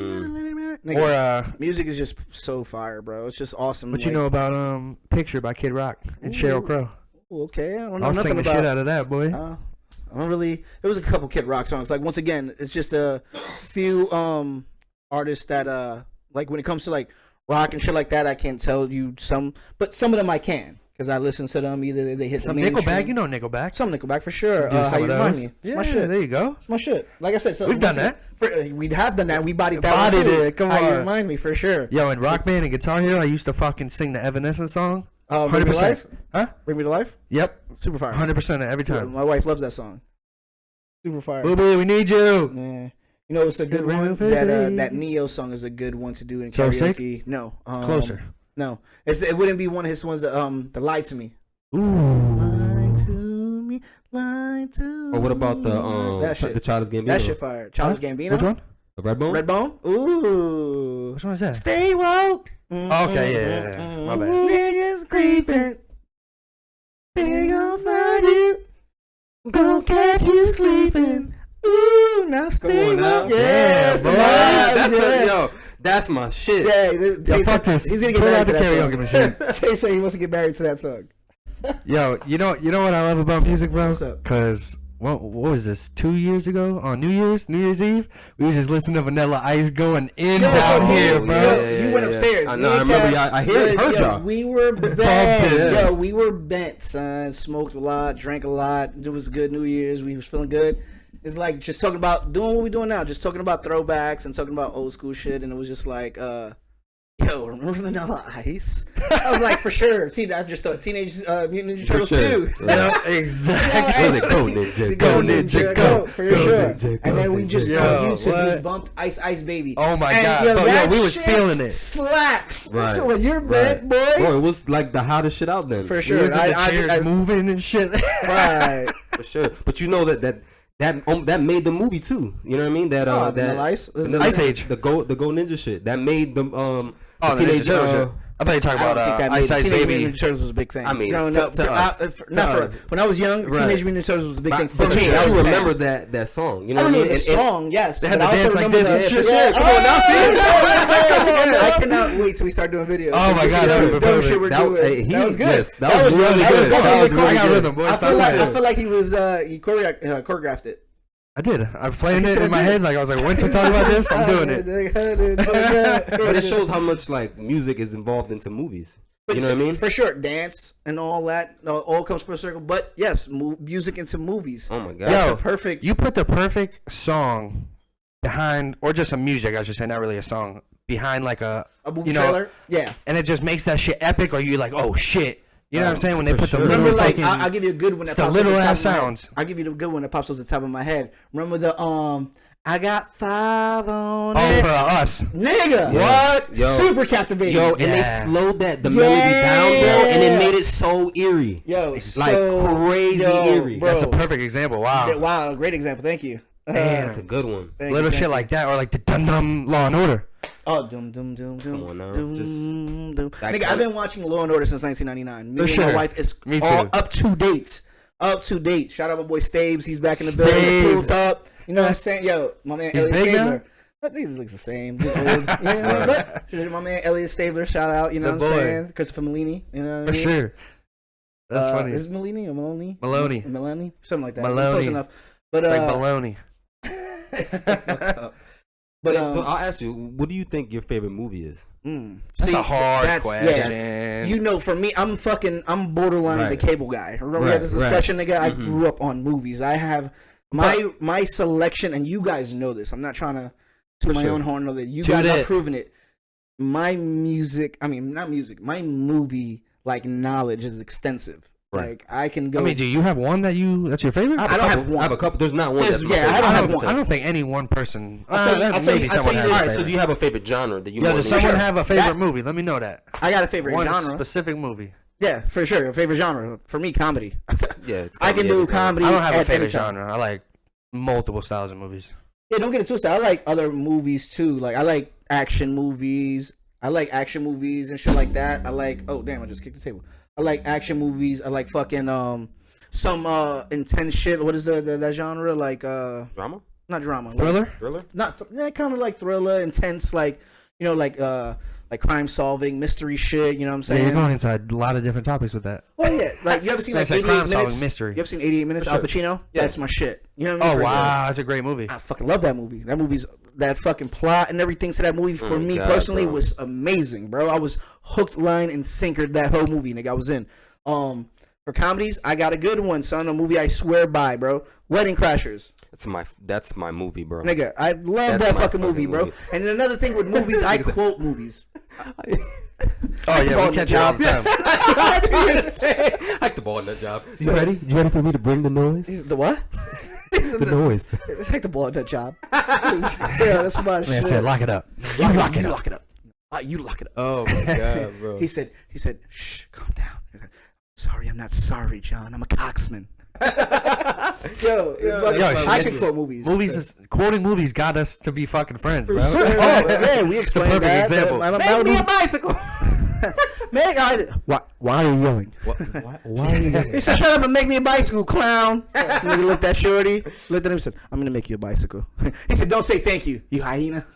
Nigga, Or music is just so fire, bro. It's just awesome. what you know about Picture by Kid Rock and Sheryl Crow? Okay, I don't know I'll sing nothing the about. shit out of that, boy. I don't really. There was a couple Kid Rock songs. Like once again, it's just a few artists that like when it comes to like rock and shit like that, I can't tell you some, but some of them I can because I listen to them. Either they hit Some the Nickelback, mainstream- you know Nickelback. some Nickelback for sure. Do How some you of remind those. me? It's Yeah, my shit. there you go. It's my shit. Like I said, so We've done once again, we have done that. We bodied that. Bodied one too. it, come How you on. remind me for sure. Yo, in Rock Band and Guitar Hero, I used to fucking sing the Evanescence song. Bring Me to 100%. Life. Huh? Bring Me to Life. Yep. Super fire. 100% every time. My wife loves that song. Super fire. Booby, we need you. Yeah. You know, it's a good Good one. room, That Neo song is a good one to do in So karaoke. Sick? No, Closer. No, it wouldn't be one of his ones that the Lie to Me. Ooh. Lie to me, lie to Or what about me. That shit. the Childish Gambino? That shit fire. Childish Gambino. Which one? The Redbone? Redbone. Ooh. Which one is that? Stay woke. Okay, yeah. My bad. Niggas creeping. They gon' find you. Gon' catch you sleeping. Ooh, now stay on now. woke. Yes, Yeah, boy. That's yeah. yo, that's my shit. Yeah, Yo, fuck this. He's gonna get Put married out to the that karaoke song. machine. Tay say he wants to get married to that song. Yo, you know what I love about music, bro? What's up? Cause what was this? 2 years ago on New Year's Eve, we was just listening to Vanilla Ice going in Yo, down so here, you- bro. you went upstairs. I Me know. I and remember. Kat- I heard y'all. We were bent. it. Yo, we were bent, son. Smoked a lot, drank a lot. It was a good New Year's. We was feeling good. It's like just talking about doing what we doing now. Just talking about throwbacks and talking about old school shit. And it was just like, yo, remember Vanilla Ice? I was like, for sure. See, I just thought Teenage Mutant Ninja Turtles sure. 2. Exactly. What was it? Go Ninja. Go Ninja, go. For Go sure. Ninja, And go then we Ninja. just Yo, on YouTube what? just bumped Ice Ice Baby. Oh my And, God. yo, Bro, that we was shit feeling it. Slaps. Right. So when you're bad, boy. Bro, it was like the hottest shit out then. For We sure. was in the chairs moving and shit. Right. For sure. But you know that made the movie too. You know what I mean? That that Vanilla Ice? Vanilla- Ice Age. The Go Ninja shit. That made the Oh, the Ninja Turtle shit. I thought you were talking I don't about think that Ice made Ice Teenage Baby. Mutant Ninja Turtles was a big thing. I mean, growing to up, us. not for us. when I was young. Right. Teenage Mutant Ninja Turtles was a big thing for But me. you I was a fan. remember that song. You know I what I don't know mean? the song, yes. They had but to I also dance like remember this and shit. Yeah, Come on, now, see? I cannot wait till we start doing videos. Oh my You see God, that that was dumb shit perfect. we're That- doing. hey, That was good. yes, that was really good. That was I got good. rhythm, boy. I Stop feel that. like he was he choreographed it. I did. I'm playing it in my head. Like I was like, once we talk about this, I'm doing it. But it shows how much like music is involved into movies. You know what I mean? For sure, dance and all that all comes full circle. But yes, music into movies. Oh my god. That's Yo, a perfect. You put the perfect song behind, or just a music, I should say, not really a song, behind like a movie you know, trailer. Yeah. and it just makes that shit epic, or you're like, oh shit. You know what I'm saying? When they for put the sure. little Remember, like fucking, I'll give you a good one. That it's the pops little off the ass top of my head. sounds. I'll give you the good one that pops off the top of my head. Remember the I got 5 on oh, it. for us. Nigga, Yeah. what? Yo. Super captivating. Yo, and they Yeah. slowed the melody down, bro, and it made it so eerie. Yo, like so, crazy yo, eerie. bro. That's a perfect example. Wow. Wow, great example. Thank you. Man, that's a good one. Thank Little you, shit thank like that, or like the Dum Dum Law and Order. Oh, doom, doom, doom, doom. Come on now. Doom, Just doom. that Nigga, kind I've been watching Law and Order since 1999. Me For and sure. my wife is Me all too. up to date. Up to date. Shout out my boy Stabes. He's back in the building. Pulled up. You know what I'm saying? Yo, my man He's Elliot big now? Stabler. I think he looks the same. Just old. You know what I mean? But my man Elliot Stabler. Shout out. You know The what I'm boy. saying? Christopher Malini. You know what I For mean? sure. That's funny. Is it Malini or Maloney? Maloney. Maloney? Something like that. Maloney. Close enough. But It's like baloney. but so I'll ask you, what do you think your favorite movie is? That's a hard question. Yeah, you know, for me, I'm borderline Right. the cable guy. Remember we had this Right, right. discussion, nigga? I grew up on movies. I have my selection, and you guys know this. I'm not trying to For my sure. own horn of it. You Toot guys have it. proven it. My music, I mean, not music. My movie like knowledge is extensive. Right. Like I can go. I mean, do you have one that's your favorite? I don't have one. I have a couple. There's not one. There's- That's my yeah, I favorite. don't have 100%. one. I don't think any one person. I'll tell you- I'll tell maybe you- I'll someone tell you has. All a right. So favorite. do you have a favorite genre that you Yo, want does to someone share? have a favorite That- movie? Let me know that. I got a favorite One genre. specific movie. Yeah, for sure. A favorite genre for me, comedy. Yeah, it's I can do comedy. I don't have a at any favorite time. genre. I like multiple styles of movies. Yeah, don't get it twisted. I like other movies too. Like I like action movies. I like action movies and shit like that. I like. Oh damn! I just kicked the table. I like action movies. I like fucking some intense shit. What is that genre? Like Drama? not drama. Thriller? Thriller? Not kind of like thriller, intense. Like you know, like crime solving, mystery shit. You know what I'm Yeah, saying? you're going into a lot of different topics with that. Well, yeah. Like you ever seen like That's like 88 crime solving minutes? mystery. You ever seen 88 minutes? For Al sure. Pacino. Yeah. That's my shit. You know what I mean? Oh For example. wow, that's a great movie. I fucking love that movie. That movie's that fucking plot and everything to that movie for me God, personally bro. was amazing, bro. I was hooked, line, and sinker that whole movie, nigga. I was in. For comedies, I got a good one, son. A movie I swear by, bro. Wedding Crashers, That's my movie, bro. nigga. I love That's that my fucking movie, bro. movie. And another thing with movies, I quote movies. Oh yeah, we catch it all the time. I like the ball in that job. You ready? You ready for me to bring the noise? The what? The noise. It's like the ball at that job. Yeah, that's my Man shit. said, lock it up. You lock it up. You lock it up. Oh my god, bro. He said, shh, calm down. Sorry, I'm not sorry, John. I'm a coxman. Yo, Yo, I can shit. quote movies. Quoting movies got us to be fucking friends, bro. Oh, yeah, we It's a explained perfect that. example. Make me a bicycle. Why are you yelling? Why are you He said, shut up and make me a bicycle, clown. Nigga looked at Shorty, looked at him and said, I'm going to make you a bicycle. He said, don't say thank you, you hyena.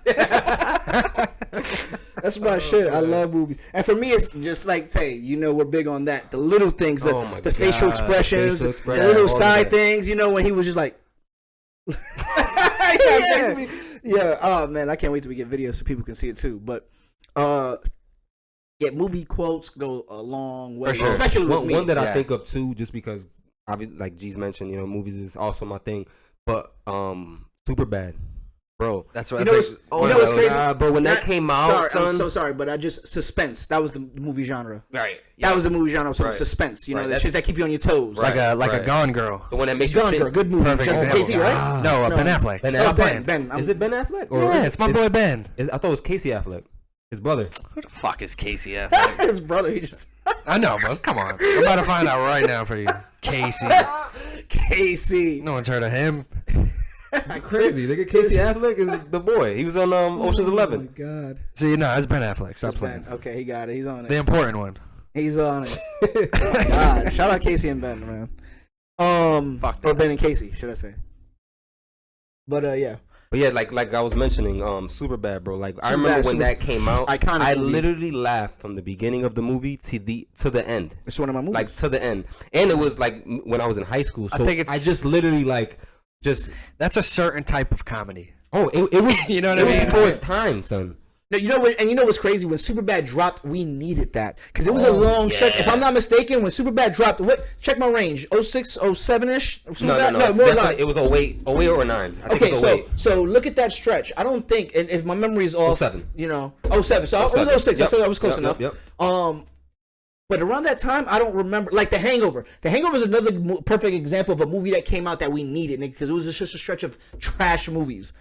That's my shit. I love movies. And for me, it's just like, hey, you know, we're big on that. The little things, Oh my the facial God. expressions, Facial the expression, little all of side that. things, you know, when he was just like, yeah. Oh, man, I can't wait till we get videos so people can see it too. But, yeah, movie quotes go a long way, For sure. especially with me. one that I Yeah. think of too, just because, like G's mentioned, you know, movies is also my thing. But Superbad. bro. That's what. You know That's what's- like, you know what's crazy? But when that came out, sorry, I'm son, so sorry, but I just suspense. That was the movie genre. right? That was the movie genre. So Right. suspense. You know, Right, the that's- shit that keep you on your toes. like a right. Gone Girl. The one that makes you Gone think. Girl, good movie. Perfect Justin example. Casey, right? Ah. No, No. Ben Affleck. Ben Stop Affleck. playing. Ben. Is it Ben Affleck? Or Yeah, it's my boy Ben. I thought it was Casey Affleck, his brother. Who the fuck is Casey Affleck? His brother. He just I know, but come on. I'm about to find out right now for you. Casey. Casey. No one's heard of him. Crazy, nigga. Casey Affleck is the boy. He was on Ocean's 11. Oh my God. See, no, it's Ben Affleck. Stop playing. Ben. Okay, he got it. He's on The it. important one. He's on it. Oh my God. Shout out Casey and Ben, man. Fuck Or that. Ben and Casey, should I say? But yeah. But yeah, like I was mentioning, Superbad, bro. Like I Superbad, remember when super- that came out, iconic I movie. literally laughed from the beginning of the movie to the end, It's one of my movies. like to the end. And it was like when I was in high school, so think it's- I just literally like just That's a certain type of comedy. it was You know what it I was mean? before its time, son. No, you know what? And you know what's crazy? When Superbad dropped, we needed that because it was a long yeah. check. If I'm not mistaken, when Superbad dropped, what? Check my range. 06, 07 ish. No, it's definitely, it was 08 or 09. I think Okay, it was 08. so look at that stretch. I don't think, and if my memory is off, 07. you know, 07. So it was 07. 06. Yep. I was close Yep, enough. yep. But around that time, I don't remember. Like The Hangover. The Hangover is another perfect example of a movie that came out that we needed, nigga, because it was just a stretch of trash movies.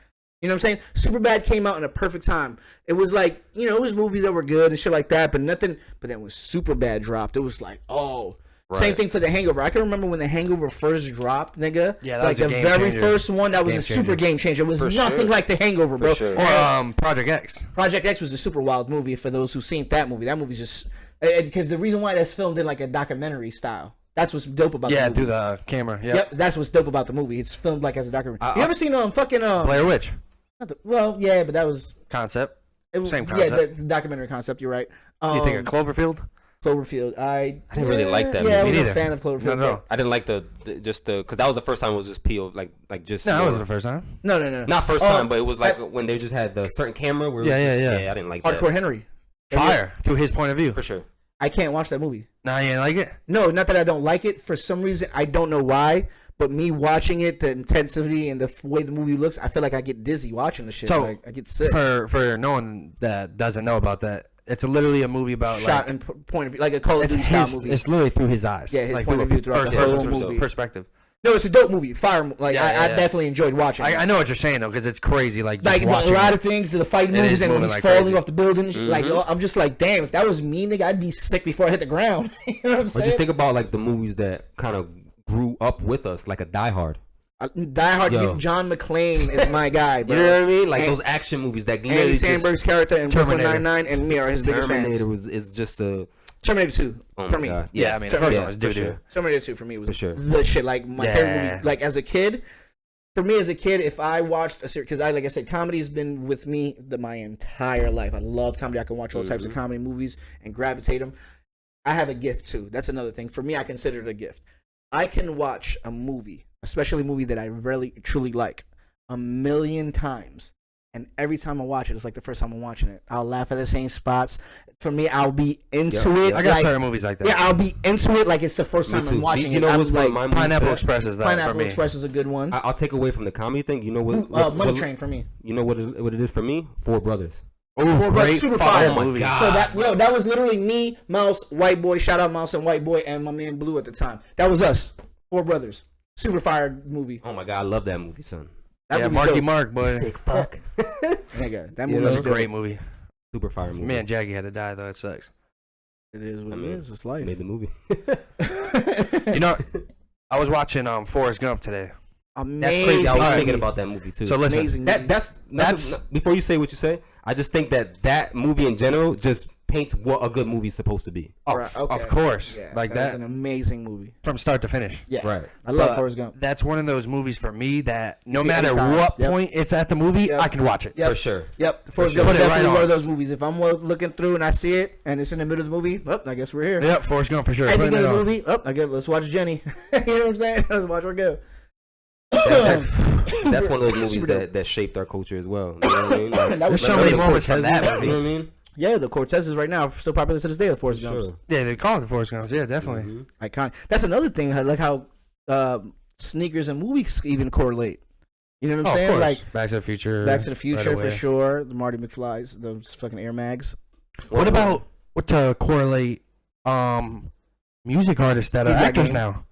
You know what I'm saying? Superbad came out in a perfect time. It was like, you know, it was movies that were good and shit like that, but nothing. But then when Superbad dropped, it was like, oh. Same Right. thing for The Hangover. I can remember when The Hangover first dropped, nigga. Yeah, that like was a the game very changer. first one, that was Game a super changer. game changer. It was For nothing sure. like The Hangover, bro. sure. Or Project X. Project X was a super wild movie for those who've seen that movie. That movie's just because the reason why that's filmed in like a documentary style. That's what's dope about Yeah, the movie. through the camera. Yep. Yep, that's what's dope about the movie. It's filmed like as a documentary. You ever seen fucking Blair Witch. well, yeah, but that was Concept. it was Same yeah, concept. the documentary concept. You're right. You think of Cloverfield? Cloverfield? I didn't really like that Yeah, I movie. was Me a neither. fan of Cloverfield. No. I didn't like the because that was the first time it was just PO like just No, that more- wasn't the first time. No. not first time, but it was like when they just had the certain camera where it was Yeah, just- yeah. yeah. I didn't like Hardcore that Henry. Fire. Through his point of view. for sure. I can't watch that movie. Nah, you didn't like it? No, not that I don't like it. For some reason, I don't know why. But me watching it, the intensity and the way the movie looks, I feel like I get dizzy watching the shit. So, like, I get sick. For no one that doesn't know about that, it's literally a movie about Shot like and point of view, like a Call of it's Duty style his, movie. it's literally through his eyes. Yeah, his like point through of a view throughout first the whole person movie. perspective. No, it's a dope movie. Fire. Like Yeah, I yeah. definitely enjoyed watching. I know what you're saying though, because it's crazy. Like just like a watching lot it. of things to the fight It movies is and when moving he's like falling crazy. off the building. Like I'm just like, damn, if that was me, nigga, I'd be sick before I hit the ground. You know what I'm But saying? just think about like the movies that kind of grew up with us, like a Die Hard. Die Hard. Yo. John McClane is my guy, bro. You know what I mean? Like And- those action movies that Andy literally Samberg's character in Brooklyn Terminator. Nine-Nine and me are his biggest fans. Terminator is just a Terminator 2 oh for my me. God. Yeah, I mean, the Terminator- first one was for doo-doo. sure. Terminator 2 for me was For sure. the shit. Like my favorite Yeah. movie. Like as a kid, for me as a kid, if I watched a series, because like I said, comedy has been with me my entire life. I loved comedy. I can watch all types of comedy movies and gravitate them. I have a gift too. That's another thing. For me, I consider it a gift. I can watch a movie, especially a movie that I really truly like, 1,000,000 times. And every time I watch it, it's like the first time I'm watching it. I'll laugh at the same spots. For me, I'll be into it. I got like, certain movies like that. yeah, I'll be into it like it's the first Me time too. I'm watching You it. know I'm what's like, my movie Pineapple that- Express is that Pineapple for me. Express is a good one. I'll take away from the comedy thing. You know what? Money Train for me. You know what it is for me? Four Brothers. Ooh, Four Brothers, great super fire fire. Oh my movie. God. So that was literally me, Mouse, White Boy. Shout out Mouse and White Boy, and my man Blue at the time. That was us. Four Brothers. Super fire movie. Oh my God, I love that movie, son. That Yeah, movie's Marky dope. Mark, boy. Sick fuck. Nigga, that You movie know? was That's a dope. great movie. Super fire movie. Man, Jackie had to die though. It sucks. It is what I it mean, is. It's life. made the movie. You know, I was watching Forrest Gump today. Amazing. That's crazy. I was Alright. thinking about that movie too. So listen, Amazing. That's before you say what you say. I just think that movie in general just paints what a good movie is supposed to be. Right, okay. of course, Yeah, like that. that is an amazing movie. from start to finish. Yeah. Right. I love But Forrest Gump. That's one of those movies for me that no see matter anytime. what Yep. point it's at the movie, Yep. I can watch it. Yep. For sure. Yep. Forrest sure. Gump is Put it right definitely one on. of those movies. If I'm looking through and I see it and it's in the middle of the movie, well, I guess we're here. Yep, Forrest Gump for sure. Ending Putting of it the on. movie, I guess let's watch Jenny. You know what I'm saying? Let's watch her go. That's one of those movies Super dope. that shaped our culture as well. You know what I mean? Like, That was There's so like many the moments from that Cortez, movie. You know what I mean? Yeah, the Cortezes right now are still popular to this day. The Forrest Gumps, Sure. Yeah, they call it the Forrest Gumps. Yeah, definitely. Mhm. iconic. That's another thing. I like how sneakers and movies even correlate. You know what Oh, I'm of saying? course. Like Back to the Future. Back to the Future right for away. sure. The Marty McFlys, those fucking Air Mags. What about to correlate music artists that are He's got actors game. now?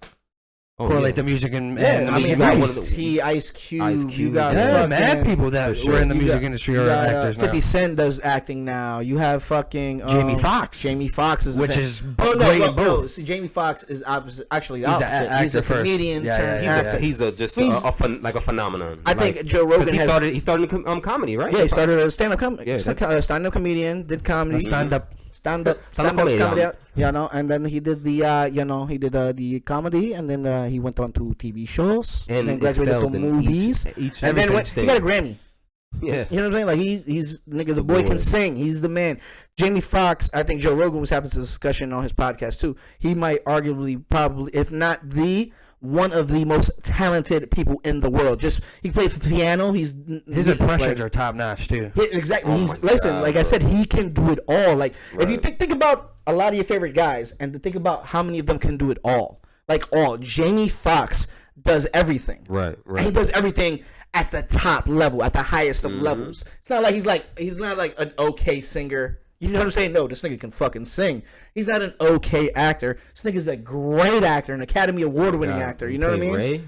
Oh, Correlate yeah. the music and Yeah, the I mean, you got one of Ice-T, Ice Cube, Ice you Cube, got yeah, fucking, mad people that For sure. were in the you music got- industry you are got, actors 50 now. Cent does acting now. You have fucking Jamie Foxx, Jamie Foxx is a which fan. is Oh, great no, in no, both. see, Jamie Foxx is actually the He's a opposite. He's a actor first. comedian Yeah, turned yeah, actor. He's just He's- like a phenomenon. I Like, think Joe 'cause Rogan he has. started comedy, right? Yeah, he started as a stand-up comedian, did comedy, Stand-up. stand-up comedy, comedy, you know, and then he did the, the comedy, and then he went on to TV shows, and then graduated to excelled in movies, each and then everything he got a Grammy. Yeah. You know what I'm saying? Like he's nigga, the The boy boy. can sing. He's the man. Jamie Foxx, I think Joe Rogan was having this discussion on his podcast too. He might arguably, probably, if not the one of the most talented people in the world. Just he plays the piano. His he's impressions like, are top notch too. exactly. Oh He's my listen. God, Like I bro. said, he can do it all. Like if you Right. think about a lot of your favorite guys, and to think about how many of them can do it all. Like all. Jamie Foxx does everything. Right, And he right. does everything at the top level, at the highest of levels. It's not like he's not like an okay singer. You know what I'm saying? No, this nigga can fucking sing. He's not an okay actor. This nigga's a great actor, an Academy Award winning actor. You know what I mean? Ray?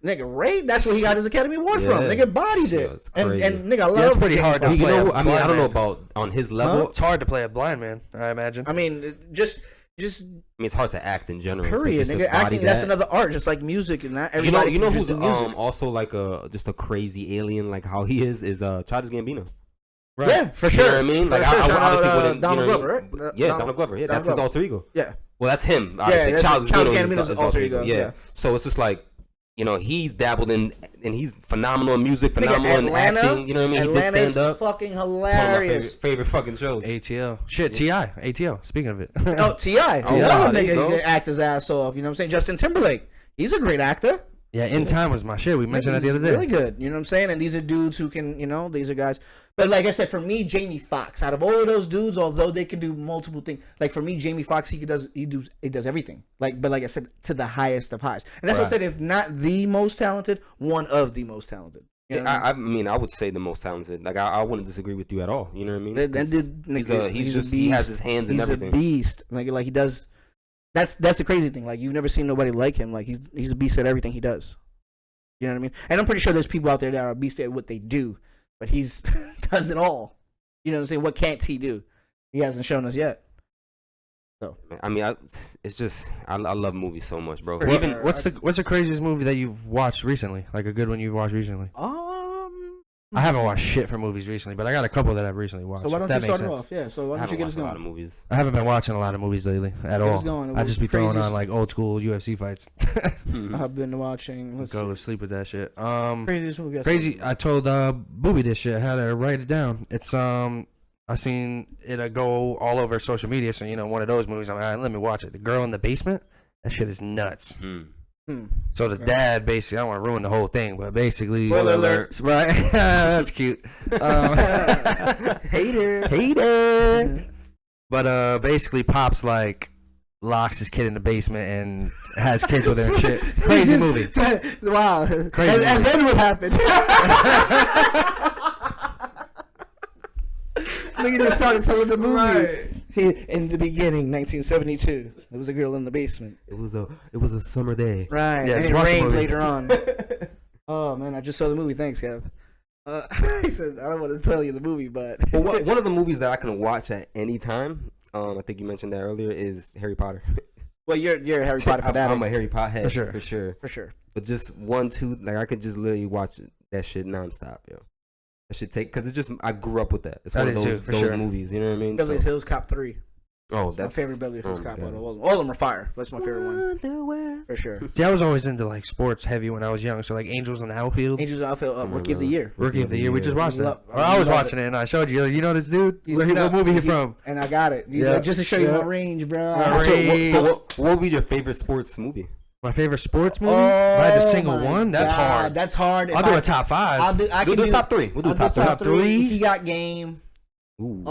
Nigga, Ray, that's where he got his Academy Award from. Yeah. Nigga bodied Yeah, it. it's And crazy. nigga, I love it's pretty Jamie hard to Foxx. You play know, a I mean, I blind don't know man. about on his level. It's hard to play a blind man, I imagine. I mean, just I mean, it's hard to act in general. so period, just to nigga. body Acting, that's that. another art, just like music and that. You know, Everybody can who's just do music. also like just a crazy alien, like how he is Childish Gambino. Right. Yeah, for You sure. know what I mean? Like For sure. I Shout obviously out, wouldn't. Donald you know, Glover, right? Yeah, Donald Glover. Yeah, that's his Glover. alter ego. Yeah. Well, that's him. Obviously, that's Childish Childish Gambino Gambino's is alter ego, Yeah. yeah. So it's just like, you know, he's dabbled in, and he's phenomenal in music, phenomenal Nigga, in Atlanta, acting. You know what I mean? He did Atlanta's stand up. fucking It's one of my hilarious. favorite fucking shows. ATL. Shit, T.I. ATL. Speaking of it. Oh, T.I. Oh, Another wow, there nigga you who go. can act his ass off. You know what I'm saying? Justin Timberlake. He's a great actor. Yeah, In Time was my shit. We mentioned that the He's other day. really good. You know what I'm saying? And these are dudes who can, these are guys. But like I said, for me, Jamie Foxx, out of all of those dudes, although they can do multiple things, like for me, Jamie Foxx, he does everything. But like I said, to the highest of highs. And that's what I Right. said, if not the most talented, one of the most talented. You know what I mean? I mean, I would say the most talented. Like, I wouldn't disagree with you at all. You know what I mean? That 'Cause dude, he's nigga, he has his hands in He's everything. a beast. Like he does. That's the crazy thing. Like you've never seen nobody like him. Like he's a beast at everything he does. You know what I mean? And I'm pretty sure there's people out there that are a beast at what they do, but he's does it all. You know what I'm saying? What can't he do? He hasn't shown us yet. So I mean, it's just I love movies so much, bro. For Even sure. What's the craziest movie that you've watched recently? Like a good one you've watched recently? I haven't watched shit for movies recently, but I got a couple that I've recently watched. So why don't That you makes start it sense. off? Yeah. So why I don't you haven't get us watched a lot of going? movies. I haven't been watching a lot of movies lately at Get all. us going. I just be throwing Craziest- on like old school UFC fights. I've been watching. Let's Go see. to sleep with that shit. Craziest movie. I Crazy. I told Booby this shit. I had to write it down. It's I seen it go all over social media. So one of those movies. I'm like, let me watch it. The Girl in the Basement. That shit is nuts. Hmm. So the dad basically, I don't want to ruin the whole thing, but basically, Spoiler alert. right? That's cute. Hater. But basically, Pops like locks his kid in the basement and has kids with her and shit. Crazy movie. Wow. Crazy And movie. then what happened? This nigga just started telling the movie. In the beginning, 1972, there was a girl in the basement. It was a summer day. Right. Yeah, and just it watch the rained movie. later on. Oh man, I just saw the movie. Thanks, Kev. He said, I don't want to tell you the movie, but Well, one of the movies that I can watch at any time, I think you mentioned that earlier, is Harry Potter. well, you're a Harry Potter for that. I'm a Harry Potter head, For sure. for sure. for sure. But just 1, 2, like I could just literally watch that shit nonstop, yo. That should take, cause it's just I grew up with that. It's I one of did those, too, for those sure. movies, you know what I mean? Beverly So- Hills Cop 3. oh, My that's favorite Beverly Hills oh, Cop. God. All of them are fire. That's my favorite one for sure. See, I was always into like sports heavy when I was young. So like Angels in the Outfield, Angels Outfield Rookie of the Year. Rookie of the Year. We just watched that. Love- Or I was love watching it and I showed you. You know this dude? He's- What movie you from? And I got it. Yeah. Just to show you Yeah. my range, bro. My range. So what would be your favorite sports movie? My favorite sports movie? If I had to single my one? That's God, hard. That's hard. If I'll do I- a top five. I'll do. I We'll can do top 3. We'll do I'll top 3. Top 3. three. He got game. Ooh.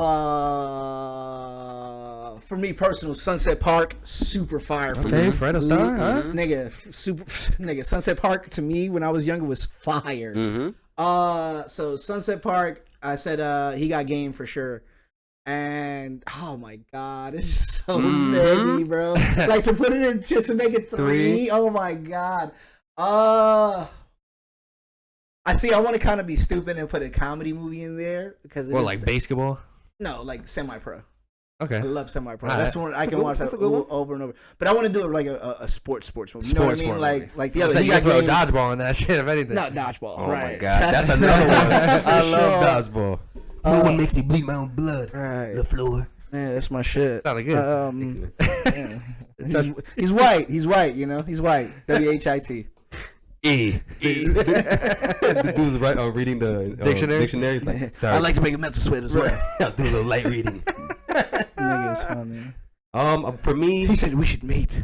for me personal, Sunset Park, super fire. For Okay, me. Fred Astaire, huh? Nigga, Sunset Park to me when I was younger was fire. So Sunset Park, I said he got game for sure. And oh my god, it's so many, bro. Like to put it in just to make it three. Oh my god. I want to kind of be stupid and put a comedy movie in there because Well, like basketball. no, like semi-pro. Okay. I love semi-pro. All That's right. one I can watch that over and over. But I want to do it like a sports movie. You know what I mean? Sport Like movie. like the I other. said He you got can throw a game. dodgeball in that shit, if anything. No, dodgeball. Oh right. my god, that's another one. I love dodgeball. No one makes me bleed my own blood. Right. The floor. Yeah, that's my shit. Sounded good. Yeah. He's white. He's white. You know, he's white. WHIT. The dude's right reading the Dictionary? Dictionaries. Like, sorry, I like to make a mental sweat as well. I was doing a little light reading. Nigga is funny. For me, He said we should mate.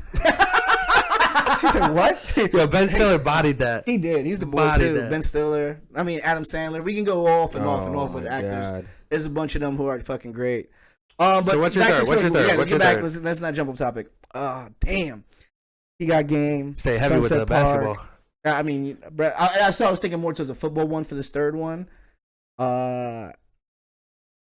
She said what? Yo, Ben Stiller bodied that. He did. He's the boy Body too. that. Ben Stiller. I mean Adam Sandler. We can go off and off and Oh off with my actors. God. There's a bunch of them who are fucking great. But So what's your back to third? What's your Spielberg. third? Yeah, What's let's get your back. third? Let's not jump off topic. Damn. He got game. Stay heavy with Sunset the Park. basketball. I mean, I was thinking more towards the football one for this third one. I'm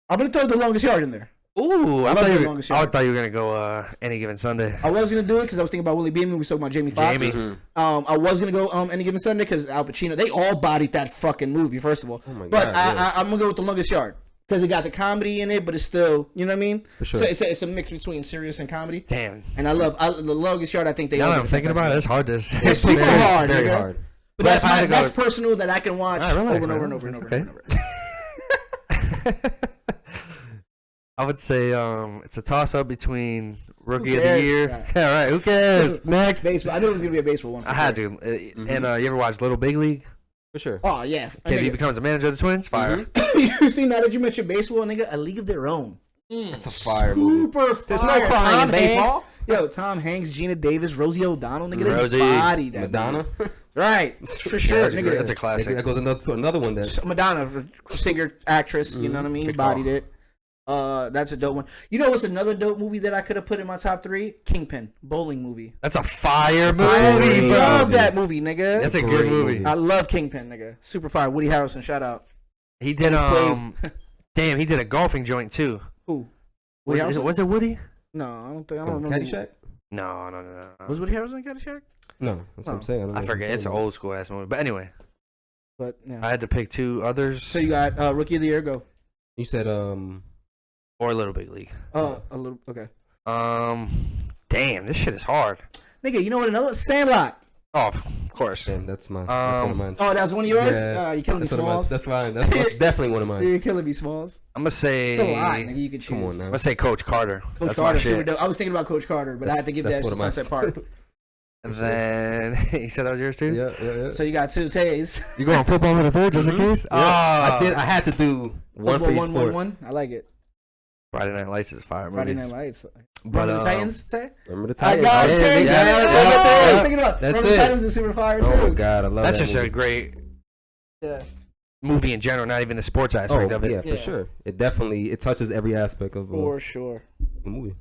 gonna throw The Longest Yard in there. Ooh, I love thought The you were Longest Yard. gonna go Any Given Sunday. I was gonna do it because I was thinking about Willie Beeman. We was talking about Jamie Foxx. Jamie. I was gonna go Any Given Sunday because Al Pacino. They all bodied that fucking movie. First of all, Oh my but God, yeah. I'm gonna go with The Longest Yard because it got the comedy in it, but it's still, you know what I mean? For sure. So it's a mix between serious and comedy. Damn. And I love The Longest Yard. I think they. Now all that did I'm a thinking about it, it's fantastic hard to. It's super Very- hard, Very nigga. hard. But But that's if I had to go- that's personal that I can watch All right, relax, over and over man. and over and It's over and okay. over. I would say it's a toss up between Rookie of the cares? Year. Right. Yeah, right. Who cares? Next. Baseball. I knew it was gonna be a baseball one. for I had sure. to. And you ever watch Little Big League? For sure. Oh yeah. Kid, he Nigga, becomes a manager of the Twins. Fire. you see now that you mentioned baseball, nigga, A League of Their Own. It's a fire movie. Super fire. There's no crying Tom in baseball. Hanks, Tom Hanks, Gina Davis, Rosie O'Donnell, nigga, Rosie. they bodied that. Madonna. movie. Right, for sure, That's nigga. a classic. That goes to another one that's Madonna, singer, actress, you know what I mean? Good call. Bodied it. That's a dope one. You know what's another dope movie that I could have put in my top 3? Kingpin, bowling movie. That's a fire I movie, great bro. love that movie, nigga. That's a Great good movie. movie. I love Kingpin, nigga. Super fire. Woody Harrelson, shout out. He did Dennis Quaid. damn, he did a golfing joint too. Who? Was Woody it, Harrelson? was it Woody? No, I don't think. I don't know. Caddyshack? No. Was Woody Harrelson in Caddyshack? No, that's what I'm Oh. saying. don't know I what forget. I'm It's an saying. old school ass movie. But anyway, But yeah. I had to pick 2 others So you got Rookie of the Year. Go. You said or Little Big League. A little. Okay. Damn, this shit is hard. Nigga, you know what? Another Sandlot. Oh, of course. damn, that's one of mine. Oh, that was one of yours. Yeah, You killing me, that's one of mine. Smalls. That's fine. That's definitely one of mine. You're killing me, Smalls. I'm gonna say. It's a lot, nigga. You can choose. Come on I'm now. gonna say Coach Carter. Coach That's Carter, my super shit. dope. I was thinking about Coach Carter, but I had to give that That's to one of mine. Sunset Park. And then you said that was yours too. Yeah. So you got 2 Tays. You going football with a third just in case? I had to do one for each One, sport. one. I like it. Friday Night Lights is a fire movie. Friday Night Lights. But Remember the Titans, Tay? Remember the I Titans? got Yeah, Tay. yeah, Yeah, yeah. I was thinking about. That's Remember the it. Titans is super fire too. Oh my god, I love That's that just movie. a great Yeah. movie in general, not even the sports aspect of it. Yeah, for sure. It definitely touches every aspect of For sure. the movie.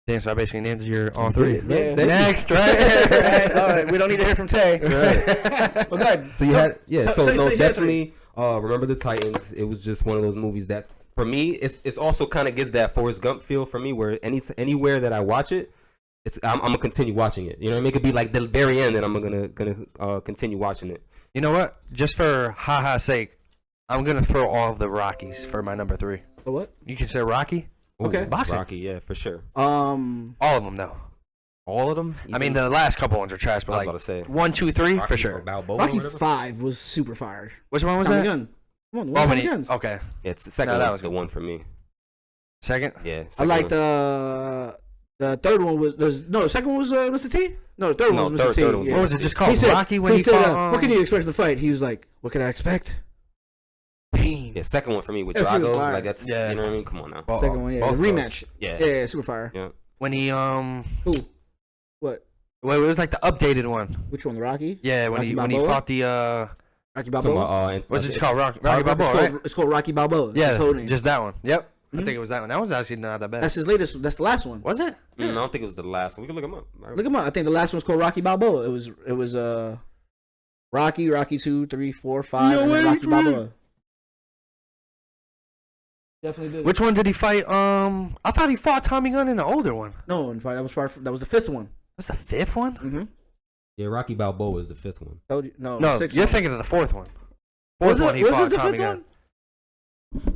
Damn, so I basically named your all 3. Yeah. Yeah. Thank you. Next, Right, right? all right. We don't need to hear from Tay. Right. Well, good. So you had so no, you had definitely Remember the Titans. It was just one of those movies that for me it's also kind of gives that Forrest Gump feel for me, where anywhere that I watch it, I'm gonna continue watching it. You know what I mean? It could be like the very end, and I'm gonna continue watching it. You know what? Just for haha sake, I'm gonna throw all of the Rockies for my number 3. A what? You consider Rocky? Okay. Boxing. Rocky, yeah, for sure. All of them though. All of them. I mean, the last couple ones are trash, but I was like about to say 1, 2, 3 Rocky for or sure. Balboa or Rocky whatever. 5 was super fire. Which one was Tommy that? Gunn. Come on, Oh, Tommy when he, Guns. okay. Yeah, it's the second No, that one was was the one for me. Second. Yeah, I second like one. the third one was the second one was Mr. T. No, the third one was Mr. T. third one was yeah. What was it just called? He said, Rocky when he said, fought. what can you expect to fight? He was like, what can I expect? Pain. Yeah, second one for me with Yeah, Drago. fire. Like that's Yeah. you know what I mean. Come on now. Second one, yeah, both the those. rematch. Yeah. Yeah, super fire. Yeah. When he Who? What? well, it was like the updated one. Which one? The Rocky? Yeah, when Rocky he Balboa? fought the Rocky Talking Balboa. about, what's it just called? Rocky Balboa, It's right? called Rocky Balboa. It's his Yeah, whole name. just that one. Yep. I think it was that one. That was actually not that bad. That's his latest. That's the last one. Was it? I don't think it was the last one. We can look him up. Look him up. I think the last one's called Rocky Balboa. It was Rocky 2, 3, 4, 5, and then Rocky Balboa. Definitely did. Which one did he fight? I thought he fought Tommy Gunn in the older one. No, in fact, that was the fifth one. That's the fifth one? Mm-hmm. Yeah, Rocky Balboa is the fifth one. Told you. No, No, sixth you're one. thinking of the fourth one. Was Fourth one, he was fought it the Tommy fifth Gunn. one?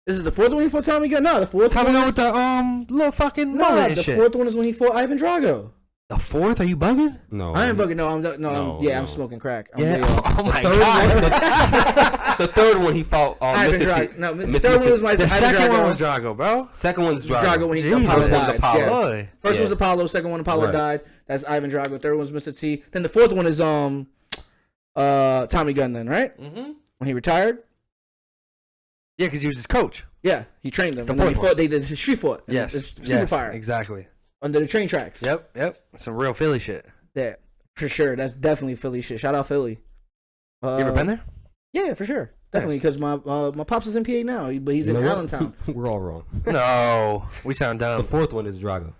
Is it the fourth one he fought Tommy Gunn? No, the fourth Tommy one. Gunn with the little fucking No, mullet and the shit. fourth one is when he fought Ivan Drago. The fourth? Are you bugging? No, I ain't bugging. No, I'm No. smoking crack. I'm Yeah. way off. Oh my third god. the third one he fought Ivan Mr. Drago. T. No, the Mr. third one was my The Ivan second Drago. one was Drago, bro. Second one's Drago. Drago when he Jesus. Apollo First one's died. Apollo. Yeah. Boy. First Yeah. one's Apollo. Second one Apollo Right. died. That's Ivan Drago. Third one's Mr. T. Then the fourth one is Tommy Gunn. Then right Mm-hmm. when he retired. Yeah, because he was his coach. Yeah, he trained them. The And then he fourth one. fought. They did the street fought. And Yes. it's Yes. super fire Exactly. under the train tracks. Yep. Some real Philly shit. Yeah, for sure. That's definitely Philly shit. Shout out Philly. You ever been there? Yeah, for sure. Definitely, because my pops is in PA now, but he's You in know what? Allentown. We're all wrong. No. We sound The dumb. fourth one is Drago.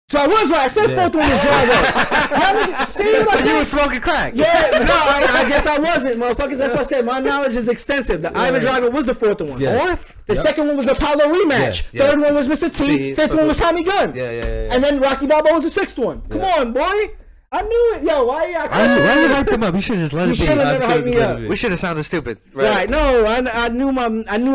So I was right. I said Yeah. fourth one was Drago. Y'all niggas- See what I But you said? were smoking crack. Yeah, no, I guess I wasn't, motherfuckers. That's what I said. My knowledge is extensive. The Ivan Drago was the fourth one. Yeah. Fourth? The second one was Apollo rematch. Yes, yes. Third one was Mr. T. T. Fifth one was Tommy Gunn. Yeah. And then Rocky Balboa was the sixth one. Come on, boy. I knew it. Yo, why y'all Why you hyped him up? You should have just let You it be. should have never hyped me up. We should have sounded stupid. Right. No, I knew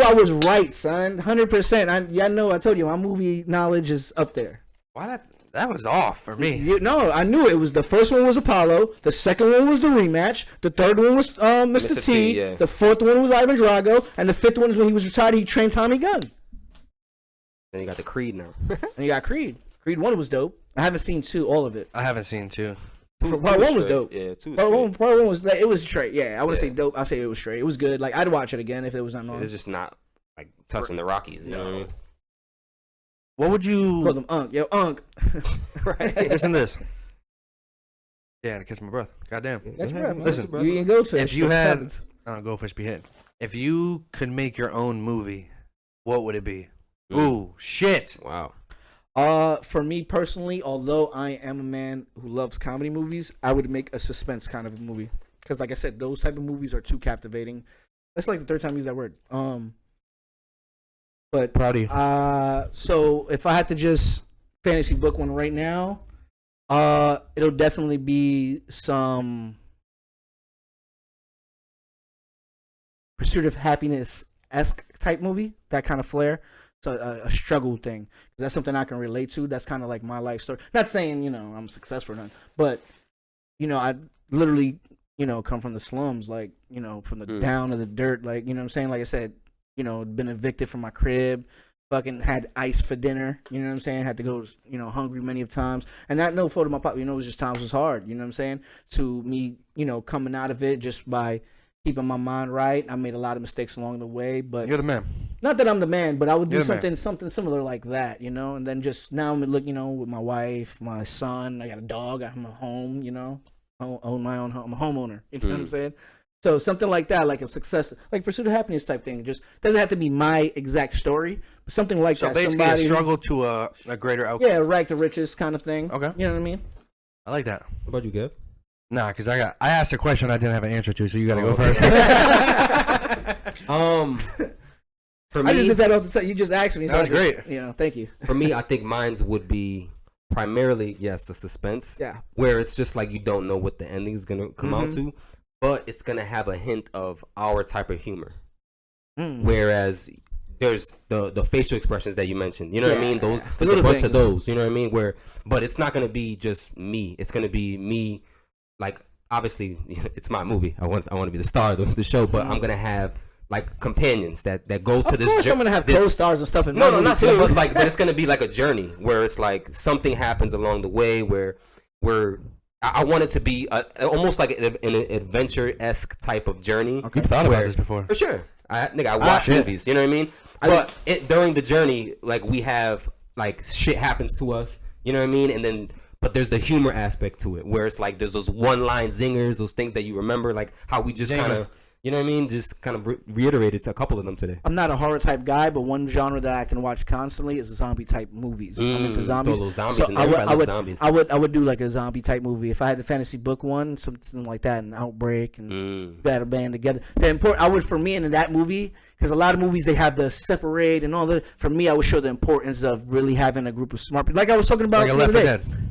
I was right, son. 100%. Y'all know I told you my movie knowledge is up there. Why that was off for me. No, I knew it was the first one was Apollo, the second one was the rematch, the third one was Mr. T, yeah. the fourth one was Ivan Drago, and the fifth one is when he was retired. He trained Tommy Gunn. Then you got the Creed now. And you got Creed. Creed 1 was dope. I haven't seen 2, all of it. I haven't seen two. Part 1 was straight. dope. Yeah, two. Part Straight. 1 was it was straight. Yeah, I wouldn't Yeah. say dope. I'll say it was straight. It was good. Like I'd watch it again if it was not on. It's just not like touching the Rockies. You know what I mean? What would you Call them Unk. Yo, Unk. Right. listen to this? Yeah, to catch my breath. Goddamn. That's right, man. Listen, You eating goldfish. if you That's what had- happens. I don't know, goldfish be hit. If you could make your own movie, what would it be? Mm. Ooh, shit. Wow. For me personally, although I am a man who loves comedy movies, I would make a suspense kind of a movie. Because, like I said, those type of movies are too captivating. That's like the third time I used that word. But Proud of you. so if I had to just fantasy book one right now, it'll definitely be some Pursuit of Happiness-esque type movie, that kind of flair. So a struggle thing, because that's something I can relate to. That's kind of like my life story. Not saying I'm successful or nothing, but I literally come from the slums, like from the down of the dirt, like what I'm saying. Like I said, been evicted from my crib, fucking had ice for dinner. You know what I'm saying? Had to go hungry many of times, and not no photo of my pop. It was just times was hard. You know what I'm saying? To me, coming out of it just by keeping my mind right. I made a lot of mistakes along the way, but You're the man. not that I'm the man, but I would do You're the man. something similar like that, and then just now I'm look, with my wife, my son, I got a dog, I'm a home, I own my own home, I'm a homeowner, you know what I'm saying? So something like that, like a success, like Pursuit of Happiness type thing, just doesn't have to be my exact story, but something like So that. basically, Somebody, a struggle to a greater outcome. yeah, rag to riches kind of thing. Okay. You know what I mean? I like that. What about you, Gav? Nah, because I asked a question I didn't have an answer to, so you got to go okay. first. For I just me, did that off the top. You just asked me. So That was I just- great. Thank you. for me, I think mine's would be primarily the suspense. Yeah. Where it's just like you don't know what the ending is gonna come out to, but it's gonna have a hint of our type of humor. Whereas there's the facial expressions that you mentioned. You know what I mean? Those there's a Little bunch of things. those. You know what I mean? But it's not gonna be just me. It's gonna be me. Like obviously, it's my movie. I want to be the star of the show, but I'm gonna have like companions that go to Of this. course, I'm gonna have this- co-stars and stuff in no, my movie not too. so, but like, but it's gonna be like a journey where it's like something happens along the way where I want it to be almost like an adventure-esque type of journey. You've thought about where- this before. For sure. I watch shit. movies, you know what I mean? But during the journey, like we have like shit happens to us, you know what I mean? And then but there's the humor aspect to it where it's like there's those one-line zingers, those things that you remember, like how we just Zinger. kind of you know what I mean, just kind of reiterated a couple of them today. I'm not a horror type guy, but one genre that I can watch constantly is zombie type movies. I'm into zombies. Those zombies, So and everybody loves zombies. I would do like a zombie type movie if I had the fantasy book one, something like that, an Outbreak, and got a band together. I would, for me, in that movie, because a lot of movies they have to separate and all that. For me, I would show the importance of really having a group of smart people, like I was talking about Like a the Left other 4 day. Dead.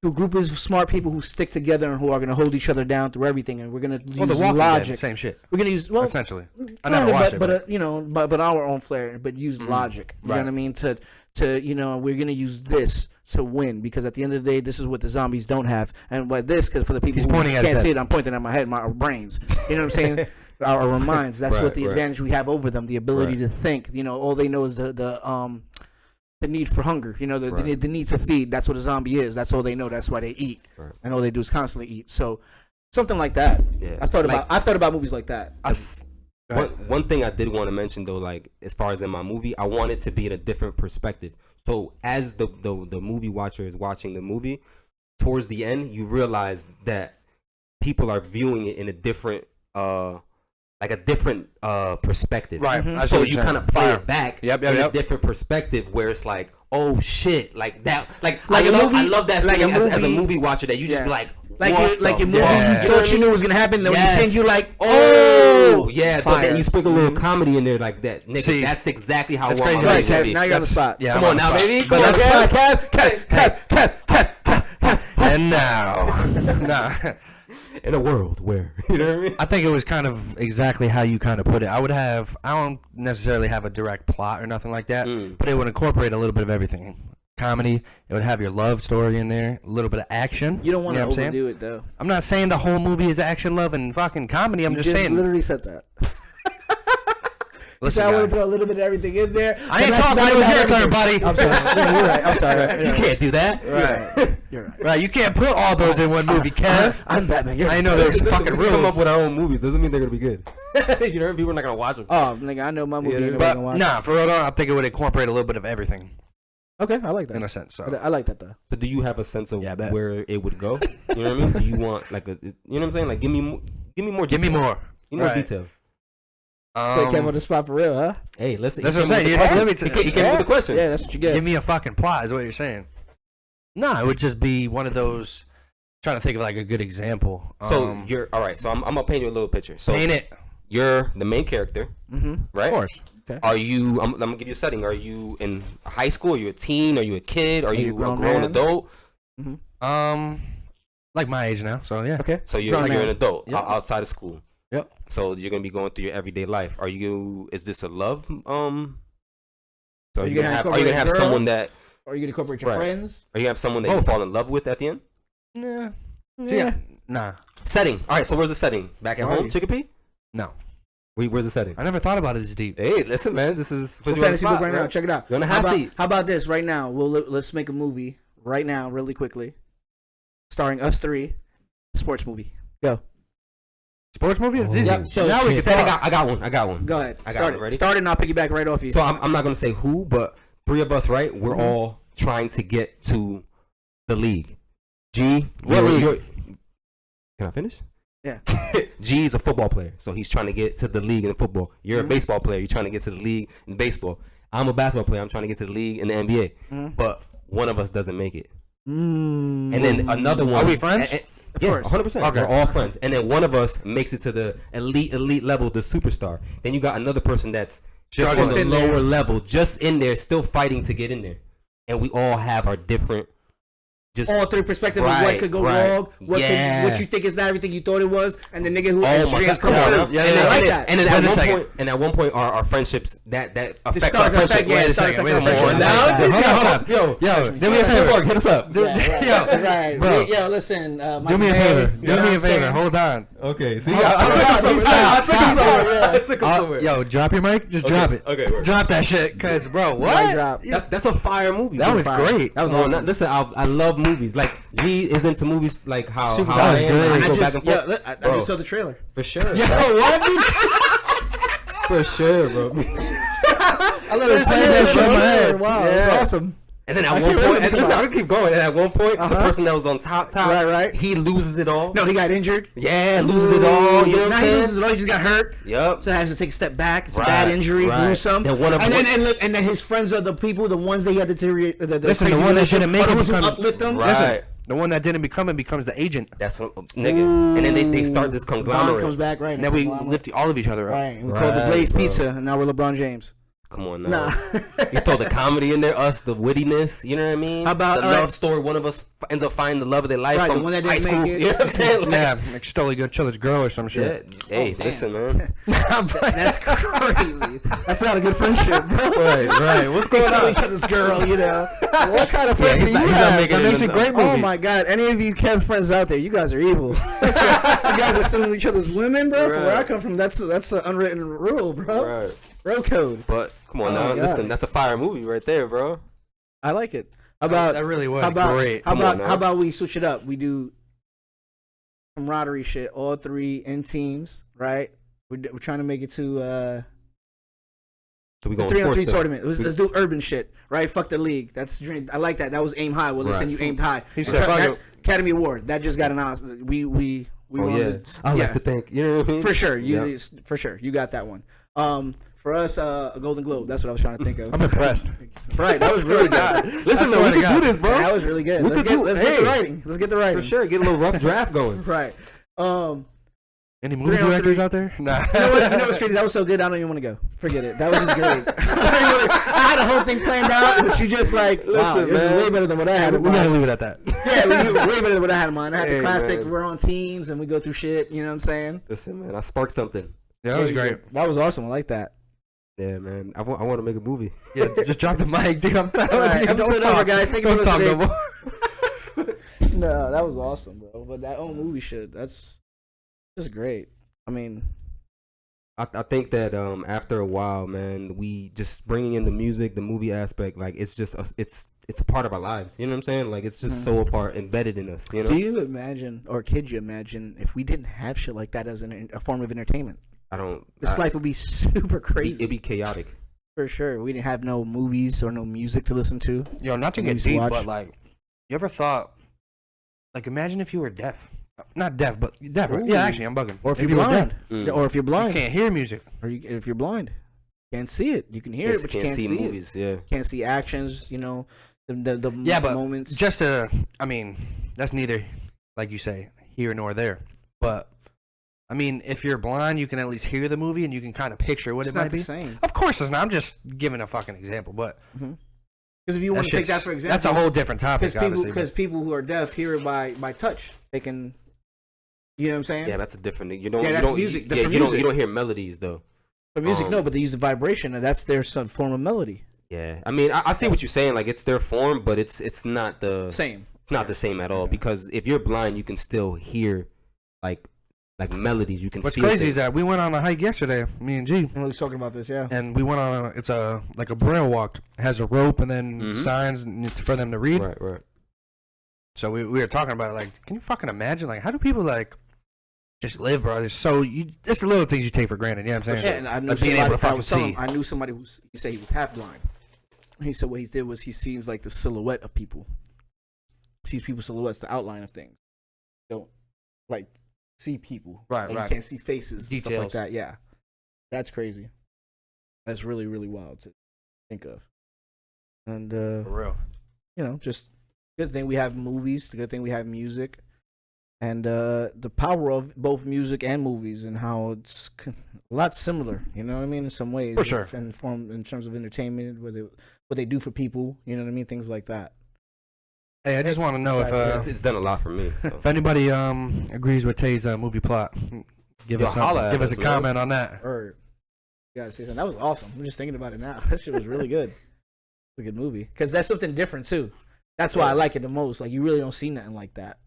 A group of smart people who stick together and who are going to hold each other down through everything, and we're going to Well, The use Walking logic. Dead, same shit. We're going to use Essentially, I kind never of, watched it, but our own flair, but use logic. You know Right. what I mean? To we're going to use this to win, because at the end of the day, this is what the zombies don't have, and what this, because for the people He's who pointing at can't his see head. it, I'm pointing at my head, our brains. You know what I'm saying? our minds. That's Right, what the right. advantage we have over them, the ability Right. to think. You know, all they know is the need for hunger, you know, the need to feed. That's what a zombie is. That's all they know. That's why they eat. Right. And all they do is constantly eat. So something like that. Yeah. I thought about movies like that. One thing I did want to mention though, like as far as in my movie, I want it to be in a different perspective. So as the movie watcher is watching the movie, towards the end, you realize that people are viewing it in a different perspective. Right. Mhm. I see So what you you're kind of saying. play Fire. it back Yep, in yep. a different perspective where it's like, oh shit, like that, like Like I a love movie- I love that like a feeling as a movie- movie watcher that you just Yeah. be like, Like what your the movie, fuck? you thought you knew was gonna happen. Then when Yes. you think, you're like, Oh yeah, but fire. then you sprinkle a little comedy in there like that, nigga. See, that's exactly how I that's want crazy my how you movie say to it. be. now you're on the spot. Yeah, Come I'm on now, the spot. baby. But Come on, that's Kev. And now, nah. In a world where, you know what I mean? I think it was kind of exactly how you kind of put it. I don't necessarily have a direct plot or nothing like that, but it would incorporate a little bit of everything. Comedy, it would have your love story in there, a little bit of action. You don't want to know what I'm saying? overdo it though. I'm not saying the whole movie is action, love, and fucking comedy. I'm You just saying. literally said that. Listen, So I want guys. to throw a little bit of everything in there. I ain't But that's talking. not It was about your turn, everything. buddy. I'm sorry. No, you're right. I'm sorry. You can't do that. Right. You're right. Right. You can't put all those in one movie, Kev. I'm Batman. You're I right. know there's fucking We come up rules. with our own movies doesn't mean they're gonna be good. You know, people are not gonna watch them. Oh, nigga, I know my movie. Yeah, ain't nobody But gonna watch. nah, for real, though, I think it would incorporate a little bit of everything Okay, I like in a that. sense. So I like that though. So do you have a sense of Yeah, I bet. where it would go? You know what I mean? Do you want like you know what I'm saying? Like give me more. give me more. Give me more Right. detail. They came on the spot for real, huh? Hey, listen. That's he what I'm came saying. with the You question. just let me He came with the question. Yeah, that's what you get. give me a fucking plot, is what you're saying. No, it would just be one of those. Trying to think of like a good example. So you're all right. So I'm gonna paint you a little picture. So paint it. you're the main character, right? Of course. Are you? I'm gonna give you a setting. Are you in high school? Are you a teen? Are you a kid? Are you a grown grown man? adult? Like my age now. So yeah. Okay. So you're Grown an man. adult Yep. outside of school. Yep. So you're gonna be going through your everyday life. Are you? Is this a love? So are you gonna have? Are you gonna have incorporate a girl? someone that? Or are you gonna incorporate your Right. friends? Are you gonna have someone that you Both. fall in love with at the end? Yeah. Yeah. Nah. Setting. All right. So where's the setting? Back at Where are home, you? Chicopee? No. Where's the setting? I never thought about it this deep. Hey, listen, man. This is Well, fantasy book right now. Check it out. You're on the How hot about, seat. how about this right now? Let's make a movie right now, really quickly, starring us three. Sports movie. Go. Sports movie? It's easy. Yep, so- now we can Setting. talk. I got one. Go ahead. I got Start it. it. Ready? Start it, and I'll piggyback right off you. So I'm not gonna say who, but three of us, right? We're Mhm. all trying to get to the league. G, What league? Can I finish? Yeah. G is a football player, so he's trying to get to the league in football. You're Mhm. a baseball player, you're trying to get to the league in baseball. I'm a basketball player, I'm trying to get to the league in the NBA. Mhm. But one of us doesn't make it. Mm. And then another one. Are we friends? Of Yeah, course. 100%. Okay. We're all friends. And then one of us makes it to the elite level, the superstar. Then you got another person that's just on Just the in there. lower level, just in there, still fighting to get in there. And we all have our different, just all three perspectives of what Right, could go right. wrong, what you think is not everything you thought it was, and the nigga who Oh my dreams God. come Yeah, true. yeah, And yeah, I yeah. like And that. then Wait at a one second. point, our friendships that affects starts our friendship. affect- yeah, Wait a it starts second. Wait a affecting second. our Now, friendship. Hold up. Yo, Yo, do me a favor. hit us up. Yeah, right, right. Bro. Yo, listen. Do me a favor. Do me a favor. Hold on. Okay, see, Hold I on. took him somewhere. Stop, I took him stop. somewhere. I took him somewhere. Yo, drop your mic. Just drop it. Okay, word. Drop that shit, cause bro, Mic what? drop. That's a fire movie. That dude. was great. That was Come on, awesome. listen, I love movies. Like G is into movies like how Super how that I was am. great. I I go back just, and forth. yeah, I Bro. just saw the trailer. For sure. Yo, bro. what? For sure, bro. I literally played that shit in my head. Wow, Yeah. that's awesome. And then at I one can't point, remember. and listen, I can keep going. And at one point, the Uh-huh. person that was on top, Right. he loses it all. No, he got injured. Yeah, loses it all. You know what Now I'm he saying? loses it all. He just got hurt. Yep. So he has to take a step back. It's a Right, bad injury. right. Lose some. Then one of- and then his friends are the people, the ones that he had to deteriorate. The Listen, crazy the one that relationship, didn't make are the it ones who become- uplift him. Right. Listen, the one that didn't become it becomes the agent. That's what nigga. And then they start this LeBron conglomerate. comes back, right? And then we Conglomerate. lift all of each other up. Right. We called it Right, Blaze bro. Pizza, and now we're LeBron James. Come on now. Nah. You throw the comedy in there, us, the wittiness. You know what I mean? How about- the all right. love story? One of us ends up finding the love of their life Right, the from one that high didn't school. make it. You know what I'm saying? Like, Yeah, like stole a chiller's girl or some yeah. shit. Hey, damn. listen, man. That's crazy. That's not a good friendship, bro. right. What's They going steal on? each other's girl, you know. What kind of friends he's do not- you he's not have? making That it makes a in the- great movie. Oh my God! Any of you Kev friends out there, you guys are evil. You guys are stealing each other's women, bro. From where I Right. come from, that's an unwritten rule, bro. Right. Bro code. But come on Oh now, my God. listen. That's a fire movie right there, bro. I like it. How about that really was how about great. how Come on about now. how about we switch it up? We do camaraderie shit. All three in teams, right? We're trying to make it to So we the going 3-on-3 sports. tournament. Let's do urban shit, right? Fuck the league. That's I like that. That was aim high. Well, listen, Right. you aimed high. He said, That- fuck that it. Academy Award that just got announced. We Oh won yeah, the- I like to think. You know what I mean? for sure. Yep. For sure. You got that one. For us, a Golden Globe. That's what I was trying to think of. I'm impressed. Right. That was really God. good. Listen, I man, swear we to can God. do this, bro. That was really good. We Let's could get do- let's get hey. the writing. Let's get the writing. For sure, get a little rough draft going. Right. Any movie 3-on-3. directors out there? Nah. You know what's crazy? That was so good. I don't even want to go. Forget it. That was just great. I had a whole thing planned out, but you just like, wow, Listen, this is man. way better than what I had in We gotta mind. leave it at that. Yeah, it was way better than what I had in mind. I had Hey, the classic. man. We're on teams and we go through shit. You know what I'm saying? Listen, man, I sparked something. Yeah, that was great. That was awesome. I like that. Yeah, man, I want to make a movie. Yeah, just drop the mic, dude. I'm telling All right, you. episode Don't over, talk. guys. Thank you for Don't talk no listening. more. No, that was awesome, bro. But that old movie shit, that's just great. I mean, I think that after a while, man, we just bringing in the music, the movie aspect, like it's just it's a part of our lives. You know what I'm saying? Like it's just so a part embedded in us. You know? do you imagine, or could you imagine, if we didn't have shit like that as a form of entertainment? I don't. This life would be super crazy. It'd be chaotic. For sure. We didn't have no movies or no music to listen to. Yo, not to get Movies to deep, watch. but like, you ever thought, like, imagine if you were deaf? Not deaf, but deaf. Right? Ooh. Yeah, actually, I'm bugging. Or if you you're were blind. Mm. Or if you're deaf, blind. you can't hear music. Or if you're blind. Can't see it. You can hear it, but you can't see movies. it. Yeah. Can't see actions, you know, the Yeah, but moments. just to, I mean, that's neither, like you say, here nor there. But I mean, if you're blind, you can at least hear the movie and you can kind of picture what it's it might not the be. same. Of course, it's not. I'm just giving a fucking example, but Because if you want to take that for example, that's a whole different topic. because Obviously, people who are deaf hear it by touch. They can, you know what I'm saying? Yeah, that's a different thing. You don't. Yeah, you that's don't. music, Yeah, different you don't. music. You don't hear melodies though. For music, no, but they use the vibration, and that's their some form of melody. Yeah, I mean, I see what you're saying. Like it's their form, but it's not the Same. It's not the same at all because if you're blind, you can still hear like melodies. You can. what's feel crazy things. is that we went on a hike yesterday, me and G, We was talking about this, yeah. and we went on it's a like a braille walk. It has a rope and then signs for them to read. Right. So we were talking about it. Like, can you fucking imagine? Like, how do people like just live, bro? It's so it's the little things you take for granted. You know what I'm saying? Yeah, and I knew Like being somebody, able to I fucking was telling see. him, I knew somebody he said he was half blind. He said what he did was he sees like the silhouette of people. Sees people's silhouettes, the outline of things. Don't like see people. Right, Like, right. You can't see faces, and stuff like Details. that. Yeah, that's crazy. That's really, really wild to think of. And For real. you know, just good thing we have movies. The good thing we have music, and the power of both music and movies, and how it's a lot similar. You know what I mean? In some ways, For sure. in form in terms of entertainment, what they do for people. You know what I mean? Things like that. Hey, I just want to know if It's done a lot for me. So. if anybody agrees with Tay's movie plot. Give Yo, us holla at give us a us, man. comment on that. Or you gotta say something. That was awesome. I'm just thinking about it now. That shit was really good. It's a good movie because that's something different too. That's why I like it the most. Like you really don't see nothing like that.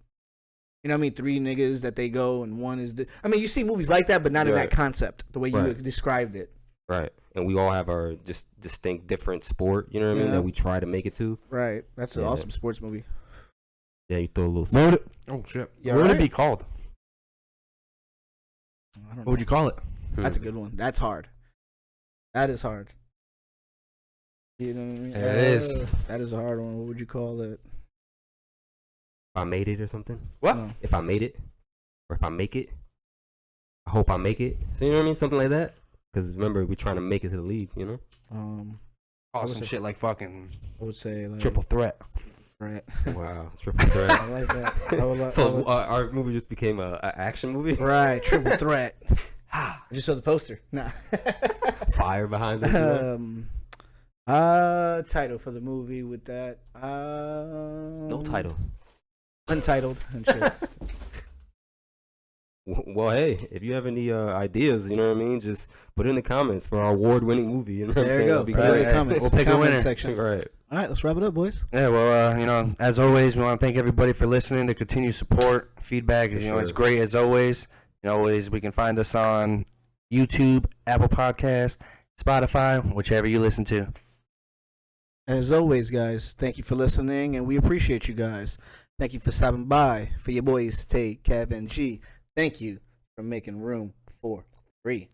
You know what I mean? 3 niggas that they go and one is. I mean, you see movies like that, but not in that Right. concept. The way you Right. described it. Right, and we all have our just distinct different sport. You know what I mean? Yeah. That we try to make it to. Right. That's an Yeah. awesome sports movie. Yeah, you throw a little. What would it, oh shit! You What would it alright? be called? I don't What know. would you call it? That's a good one. That's hard. That is hard. You know what I mean? There it is. That is a hard one. What would you call it? If I made it or something. What? No. If I made it, or if I make it, I hope I make it. So you know what I mean? Something like that. Because remember, we're trying to make it to the league. You know. Oh, some shit like fucking I would say like triple threat. Right. Wow, triple threat. I like that. I would like, So our movie just became a action movie. right, triple threat. I just saw the poster. Nah. Fire behind it. You know? Title for the movie with that. No title. Untitled and shit. Well, hey, if you have any ideas, you know what I mean, just put it in the comments for our award-winning movie. You know what I'm There saying? you go. That'd be Right, great. right. Comments. We'll pick a Comment winner. section. Right. All right, let's wrap it up, boys. Yeah, well, as always, we want to thank everybody for listening, to continue support, feedback. It's sure. great as always. Always, we can find us on YouTube, Apple Podcast, Spotify, whichever you listen to. And as always, guys, thank you for listening, and we appreciate you guys. Thank you for stopping by. For your boys, Tay, Kev, and G, thank you for making room for 3.